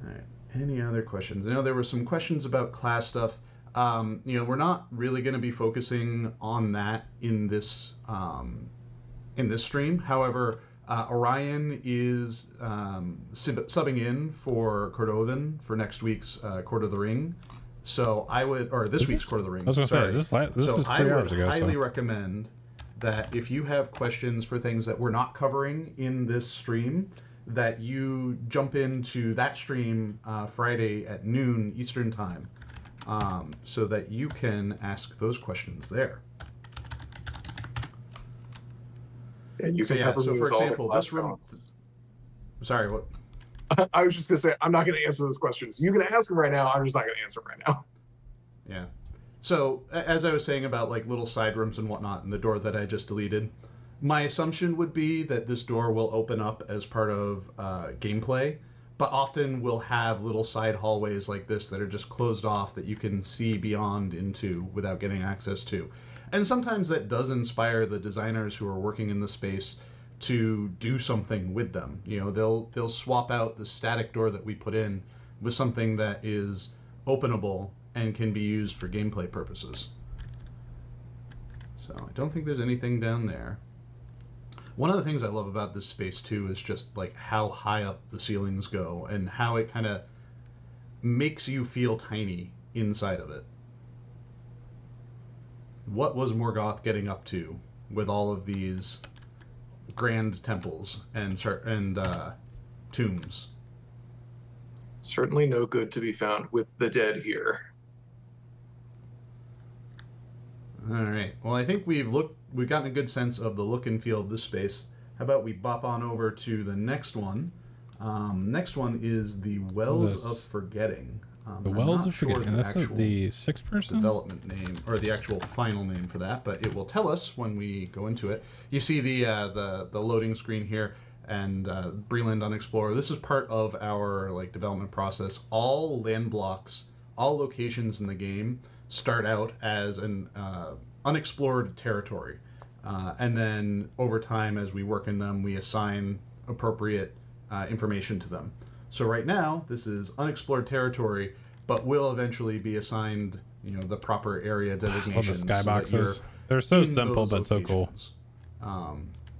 All right. Any other questions? I know there were some questions about class stuff. We're not really going to be focusing on that in this stream. However, Orion is subbing in for Cordovan for next week's Court of the Ring. So this week's Court of the Ring. I was going to say, this is 3 hours ago. I would highly recommend that if you have questions for things that we're not covering in this stream, that you jump into that stream Friday at noon Eastern time, so that you can ask those questions there. Yeah, so for example, this room... Sorry, what? I was just going to say, I'm not going to answer those questions. You can ask them right now. I'm just not going to answer them right now. Yeah. So, as I was saying about like little side rooms and whatnot, and the door that I just deleted, my assumption would be that this door will open up as part of gameplay, but often we'll have little side hallways like this that are just closed off that you can see beyond into without getting access to. And sometimes that does inspire the designers who are working in the space to do something with them. You know, they'll swap out the static door that we put in with something that is openable and can be used for gameplay purposes. So I don't think there's anything down there. One of the things I love about this space too is just like how high up the ceilings go and how it kind of makes you feel tiny inside of it. What was Morgoth getting up to with all of these grand temples and tombs? Certainly no good to be found with the dead here. All right. Well, I think we've gotten a good sense of the look and feel of this space. How about we bop on over to the next one? Next one is the Wells of Forgetting. The Wells of Forgetting. That's the 6th-person development name, or the actual final name for that, but it will tell us when we go into it. You see the loading screen here, and Breland Unexplored. This is part of our like development process. All land blocks, all locations in the game start out as an unexplored territory, and then over time, as we work in them, we assign appropriate information to them. So right now, this is unexplored territory, but will eventually be assigned, you know, the proper area designations. Oh, the skyboxes. They're so simple, but so cool.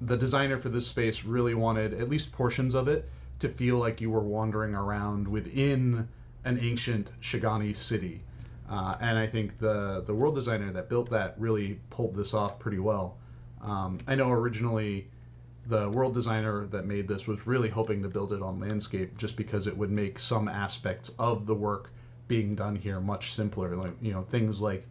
The designer for this space really wanted at least portions of it to feel like you were wandering around within an ancient Shigani city. And I think the world designer that built that really pulled this off pretty well. I know originally the world designer that made this was really hoping to build it on landscape just because it would make some aspects of the work being done here much simpler. Like, you know, things like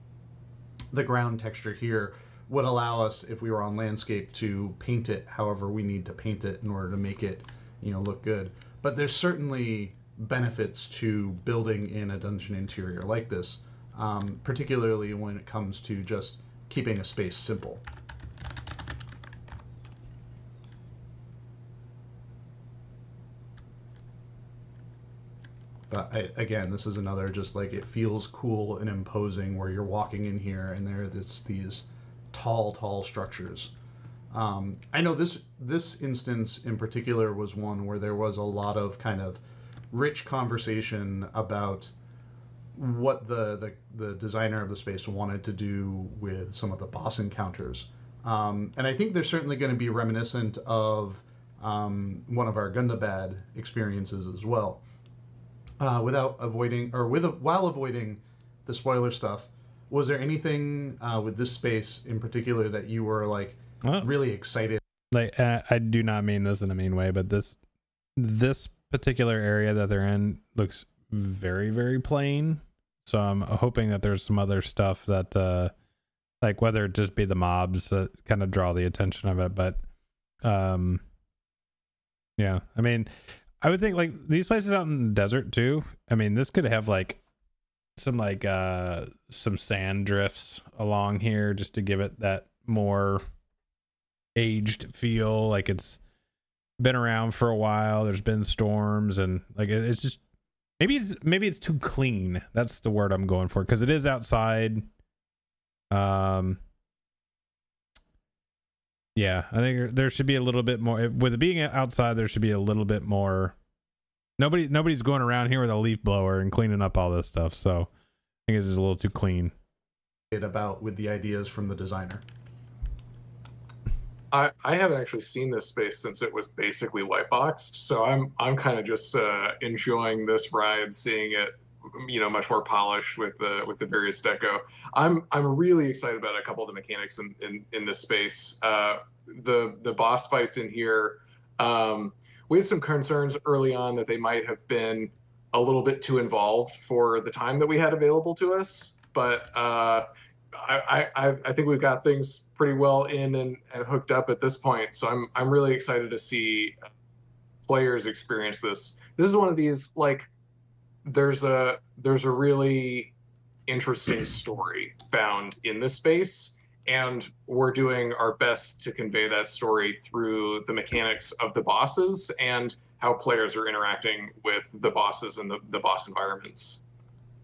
the ground texture here would allow us, if we were on landscape, to paint it however we need to paint it in order to make it, you know, look good. But there's certainly benefits to building in a dungeon interior like this, particularly when it comes to just keeping a space simple. But again, this is another just like it feels cool and imposing where you're walking in here and there are these tall structures. I know this instance in particular was one where there was a lot of kind of rich conversation about what the designer of the space wanted to do with some of the boss encounters. And I think they're certainly going to be reminiscent of one of our Gundabad experiences as well. While avoiding the spoiler stuff, was there anything with this space in particular that you were like really excited? Like, I do not mean this in a mean way, but this particular area that they're in looks very, very plain. So I'm hoping that there's some other stuff that, like whether it just be the mobs that kind of draw the attention of it, but yeah, I mean, I would think like these places out in the desert too. I mean, this could have like some sand drifts along here just to give it that more aged feel, like it's been around for a while. There's been storms and like it's just maybe it's too clean. That's the word I'm going for, because it is outside. Yeah, I think there should be a little bit more with it being outside. There should be a little bit more. Nobody's going around here with a leaf blower and cleaning up all this stuff. So I think it's just a little too clean. About with the ideas from the designer. I haven't actually seen this space since it was basically white boxed, so I'm kind of just enjoying this ride, seeing it, you know, much more polished with the various deco. I'm really excited about a couple of the mechanics in this space. The boss fights in here. We had some concerns early on that they might have been a little bit too involved for the time that we had available to us, but I think we've got things pretty well in and hooked up at this point. So I'm really excited to see players experience this. This is one of these, like, there's a really interesting story found in this space, and we're doing our best to convey that story through the mechanics of the bosses and how players are interacting with the bosses and the boss environments.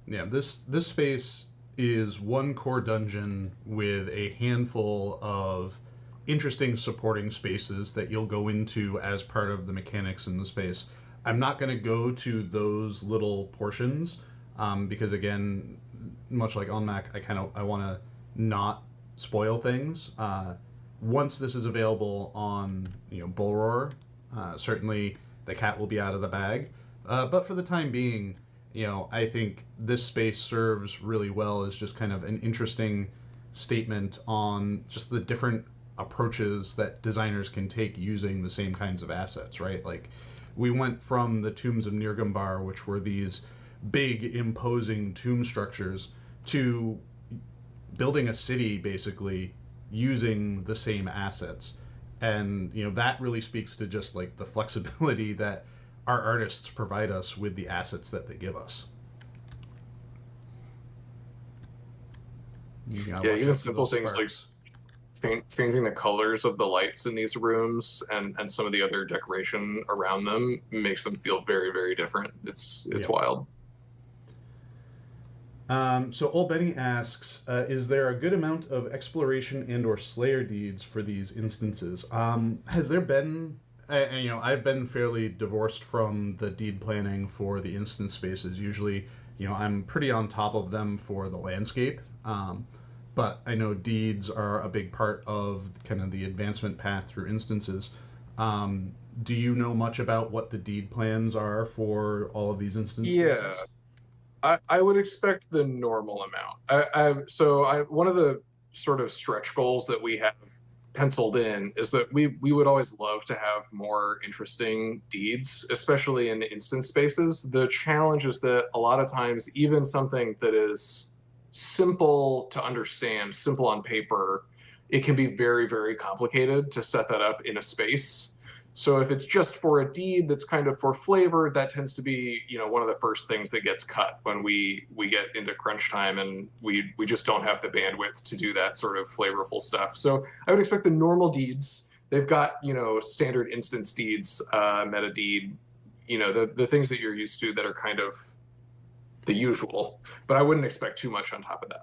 Yeah, this space is one core dungeon with a handful of interesting supporting spaces that you'll go into as part of the mechanics in the space. I'm not going to go to those little portions because, again, much like on Mac, I want to not spoil things. Once this is available on Bullroar, certainly the cat will be out of the bag. But for the time being, I think this space serves really well as just kind of an interesting statement on just the different approaches that designers can take using the same kinds of assets, right? Like, we went from the tombs of Nirgumbar, which were these big, imposing tomb structures, to building a city, basically, using the same assets. And, that really speaks to just, like, the flexibility that our artists provide us with the assets that they give us. Yeah, even simple things like changing the colors of the lights in these rooms and some of the other decoration around them makes them feel very, very different. It's wild. So Old Benny asks, is there a good amount of exploration and or slayer deeds for these instances? Has there been, I've been fairly divorced from the deed planning for the instance spaces. Usually, I'm pretty on top of them for the landscape. But I know deeds are a big part of kind of the advancement path through instances. Do you know much about what the deed plans are for all of these instances? Yeah, I would expect the normal amount. One of the sort of stretch goals that we have penciled in is that we would always love to have more interesting deeds, especially in instance spaces. The challenge is that a lot of times, even something that is simple to understand, simple on paper, it can be very, very complicated to set that up in a space. So if it's just for a deed that's kind of for flavor, that tends to be, one of the first things that gets cut when we get into crunch time, and we just don't have the bandwidth to do that sort of flavorful stuff. So I would expect the normal deeds. They've got, standard instance deeds, meta deed, the things that you're used to that are kind of the usual, but I wouldn't expect too much on top of that.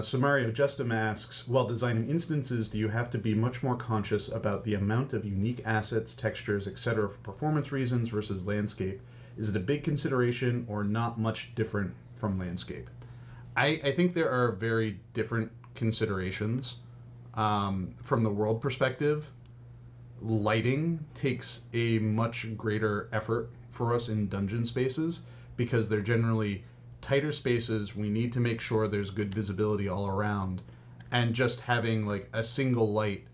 So Mario Justum asks, while designing instances, do you have to be much more conscious about the amount of unique assets, textures, etc. for performance reasons versus landscape? Is it a big consideration or not much different from landscape? I think there are very different considerations. From the world perspective, lighting takes a much greater effort for us in dungeon spaces because they're generally tighter spaces. We need to make sure there's good visibility all around, and just having like a single light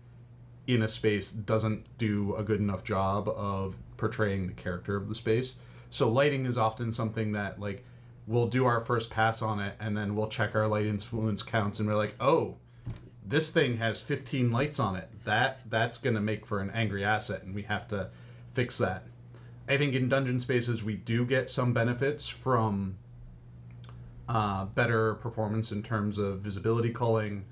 in a space doesn't do a good enough job of portraying the character of the space. So lighting is often something that, like, we'll do our first pass on it and then we'll check our light influence counts and we're like, oh, this thing has 15 lights on it. That's going to make for an angry asset, and we have to fix that. I think in dungeon spaces we do get some benefits from better performance in terms of visibility culling,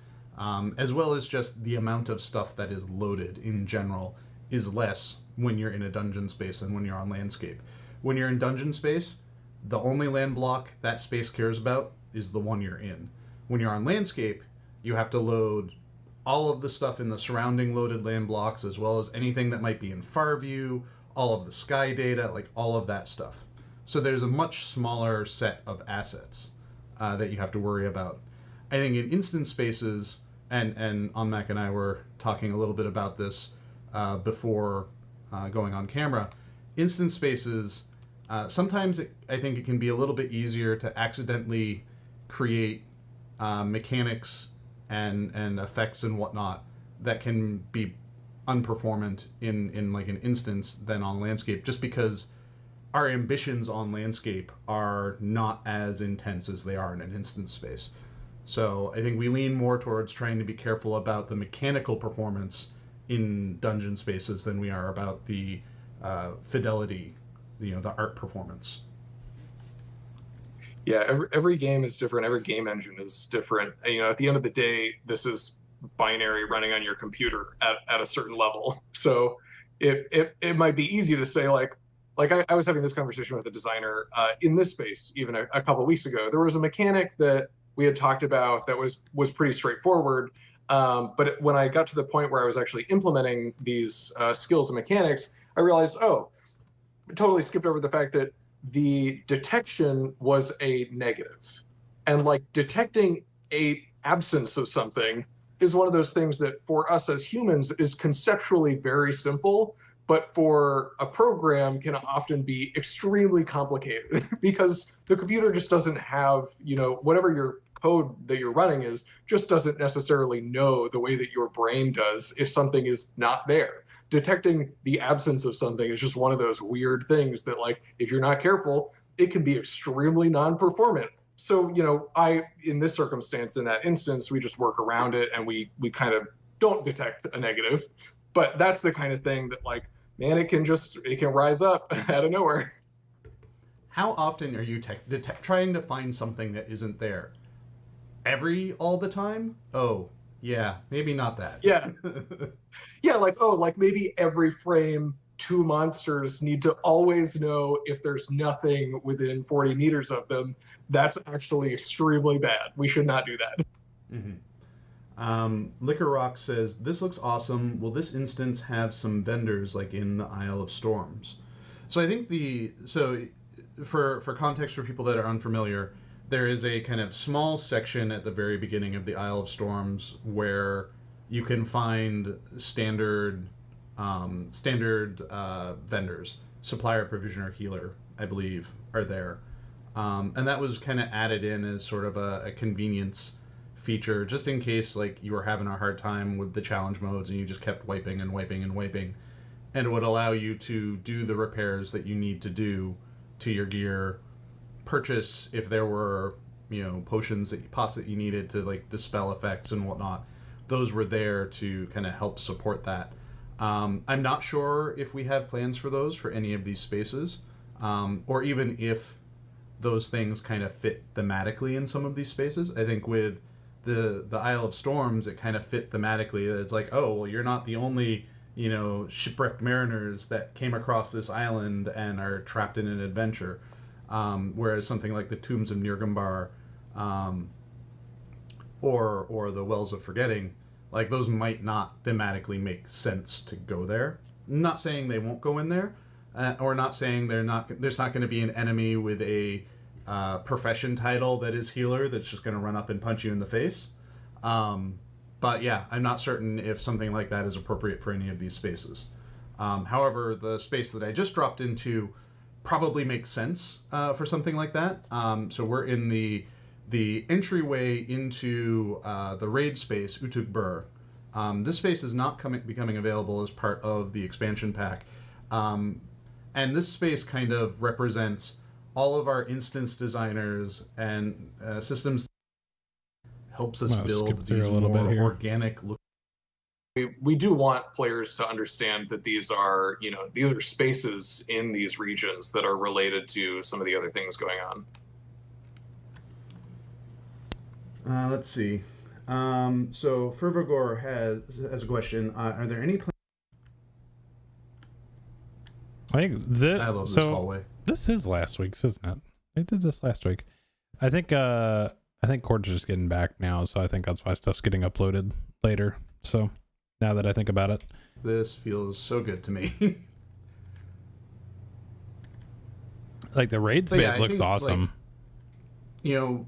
as well as just the amount of stuff that is loaded in general is less when you're in a dungeon space than when you're on landscape. When you're in dungeon space, the only land block that space cares about is the one you're in. When you're on landscape, you have to load all of the stuff in the surrounding loaded land blocks, as well as anything that might be in far view, all of the sky data, like all of that stuff. So there's a much smaller set of assets that you have to worry about. I think in instance spaces, and Onmac and I were talking a little bit about this before going on camera, instance spaces, sometimes I think it can be a little bit easier to accidentally create mechanics and effects and whatnot that can be unperformant in like an instance than on landscape, just because our ambitions on landscape are not as intense as they are in an instance space. So I think we lean more towards trying to be careful about the mechanical performance in dungeon spaces than we are about the fidelity, the art performance. Yeah, every game is different. Every game engine is different. At the end of the day, this is binary running on your computer at a certain level. So it might be easy to say, like I was having this conversation with a designer in this space even a couple of weeks ago. There was a mechanic that we had talked about that was pretty straightforward, But when I got to the point where I was actually implementing these skills and mechanics, I realized, oh, I totally skipped over the fact that the detection was a negative. And like detecting a absence of something is one of those things that for us as humans is conceptually very simple, but for a program can often be extremely complicated because the computer just doesn't have, whatever your code that you're running is just doesn't necessarily know the way that your brain does if something is not there. Detecting the absence of something is just one of those weird things that, like, if you're not careful, it can be extremely non-performant. So, in this circumstance, in that instance, we just work around it and we kind of don't detect a negative. But that's the kind of thing that, like, man, it can rise up out of nowhere. How often are you trying to find something that isn't there? All the time? Oh, yeah, maybe not that. Yeah. Yeah, like maybe every frame, 2 monsters need to always know if there's nothing within 40 meters of them. That's actually extremely bad. We should not do that. Liquor Rock says, this looks awesome. Will this instance have some vendors like in the Isle of Storms? So I think for context for people that are unfamiliar, there is a kind of small section at the very beginning of the Isle of Storms where you can find standard vendors, supplier, provisioner, healer, I believe, are there. And that was kind of added in as sort of a convenience feature, just in case like you were having a hard time with the challenge modes and you just kept wiping and wiping and wiping, and it would allow you to do the repairs that you need to do to your gear, purchase if there were potions pots that you needed to like dispel effects and whatnot. Those were there to kind of help support that. I'm not sure if we have plans for those for any of these spaces, or even if those things kind of fit thematically in some of these spaces. I think with the Isle of Storms, it kind of fit thematically. It's like, oh, well, you're not the only shipwrecked mariners that came across this island and are trapped in an adventure. Whereas something like the Tombs of Nirgambar, or the Wells of Forgetting, like those might not thematically make sense to go there. Not saying they won't go in there, or not saying there's not going to be an enemy with a profession title that is healer that's just going to run up and punch you in the face. But yeah, I'm not certain if something like that is appropriate for any of these spaces. However, the space that I just dropped into probably makes sense for something like that. So we're in the entryway into the raid space, Utug Bur. This space is not becoming available as part of the expansion pack. And this space kind of represents all of our instance designers and systems, helps us build these more organic look. We do want players to understand that these are spaces in these regions that are related to some of the other things going on. Let's see. So Fervogor has a question. Are there any plans? I think I love this hallway. This is last week's, isn't it? They did this last week. I think Cord's just getting back now, so I think that's why stuff's getting uploaded later. So now that I think about it, this feels so good to me. Like the raid space looks awesome. Like,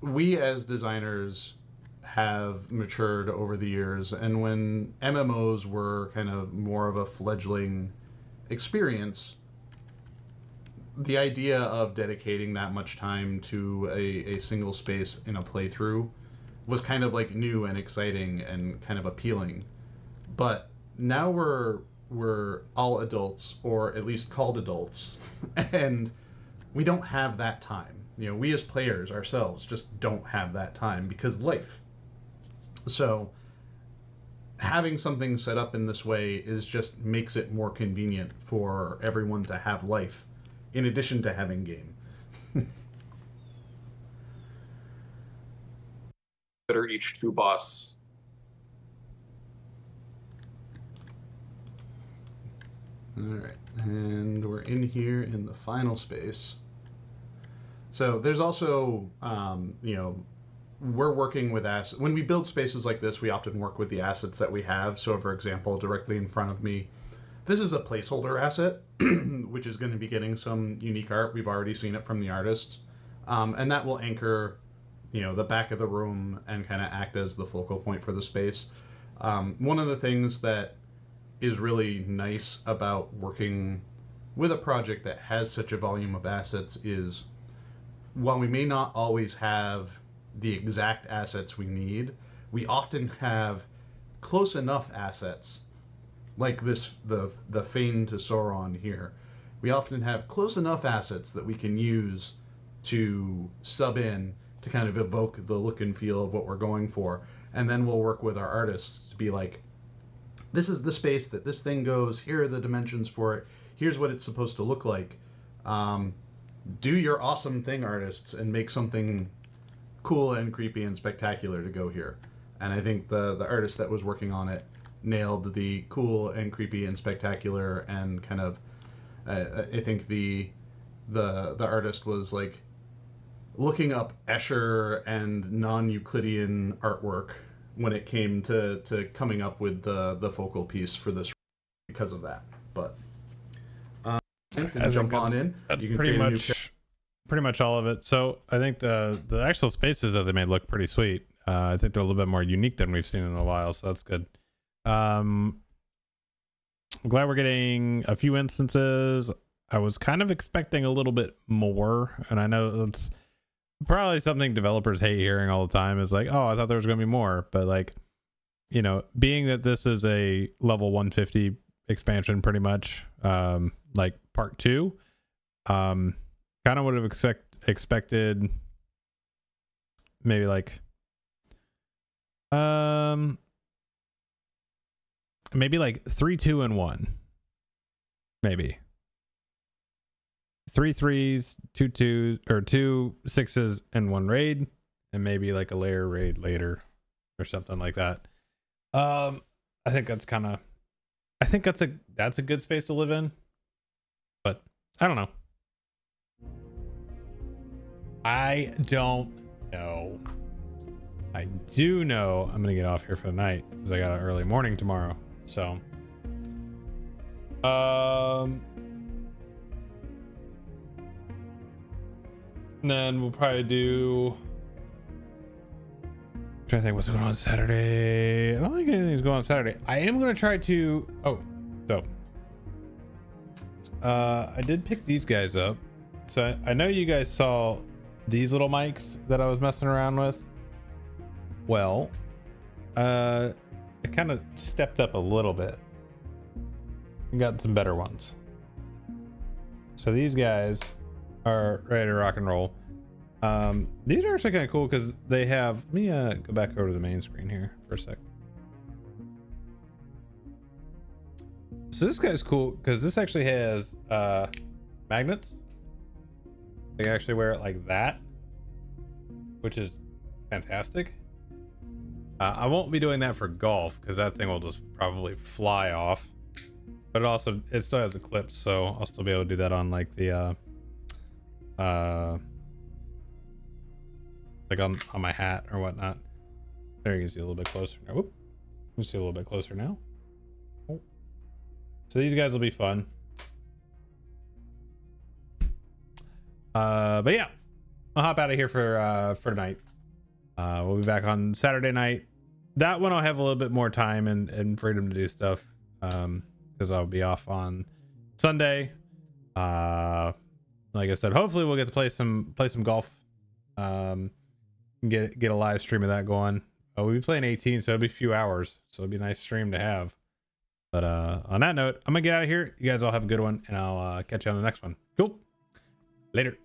we as designers have matured over the years, and when MMOs were kind of more of a fledgling experience, the idea of dedicating that much time to a single space in a playthrough was kind of like new and exciting and kind of appealing. But now we're all adults, or at least called adults, and we don't have that time. We as players ourselves just don't have that time because life. So having something set up in this way makes it more convenient for everyone to have life in addition to having game. Consider each 2 boss. All right, and we're in here in the final space. So there's also, we're working with assets. When we build spaces like this, we often work with the assets that we have. So, for example, directly in front of me, this is a placeholder asset, which is going to be getting some unique art. We've already seen it from the artists. And that will anchor, the back of the room and kind of act as the focal point for the space. One of the things that is really nice about working with a project that has such a volume of assets is, while we may not always have the exact assets we need, we often have close enough assets, like the Fane to Sauron here. We often have close enough assets that we can use to sub in to kind of evoke the look and feel of what we're going for. And then we'll work with our artists to be like, this is the space that this thing goes, here are the dimensions for it, here's what it's supposed to look like. Do your awesome thing, artists, and make something cool and creepy and spectacular to go here. And I think the artist that was working on it nailed the cool and creepy and spectacular, and kind of I think the artist was like looking up Escher and non-Euclidean artwork when it came to coming up with the focal piece for this, because of that. But and jump on in. That's you can pretty much all of it. So I think the actual spaces that they made look pretty sweet. I think they're a little bit more unique than we've seen in a while, so that's good. I'm glad we're getting a few instances. I was kind of expecting a little bit more, and I know that's probably something developers hate hearing all the time, is like, oh, I thought there was going to be more. But like, being that this is a level 150 expansion pretty much, like part 2, kind of would have expected maybe like maybe like 3 2 and 1, maybe 3 3s, 2 2s, or 2 6s and 1 raid, and maybe like a layer raid later or something like that. I think that's a good space to live in, but I don't know. I don't know. I do know I'm gonna get off here for the night because I got an early morning tomorrow. So then we'll probably do, I'm trying to think what's going on Saturday. I don't think anything's going on Saturday. I am gonna try to I did pick these guys up. So I know you guys saw these little mics that I was messing around with. Well, I kind of stepped up a little bit and got some better ones. So these guys are ready to rock and roll. These are actually kind of cool because they have, let me go back over to the main screen here for a sec. So this guy's cool because this actually has magnets. They actually wear it like that, which is fantastic. I won't be doing that for golf because that thing will just probably fly off. But it still has a clip, so I'll still be able to do that on like the like on my hat or whatnot. There, you can see a little bit closer now. Whoop. You can see a little bit closer now. Oh. So these guys will be fun. But yeah, I'll hop out of here for tonight. We'll be back on Saturday night. That one I'll have a little bit more time and freedom to do stuff, because I'll be off on Sunday. Like I said, hopefully we'll get to play some golf. Get a live stream of that going. We'll be playing 18, so it'll be a few hours, so it'll be a nice stream to have. But on that note, I'm gonna get out of here. You guys all have a good one, and I'll catch you on the next one. Cool. Later.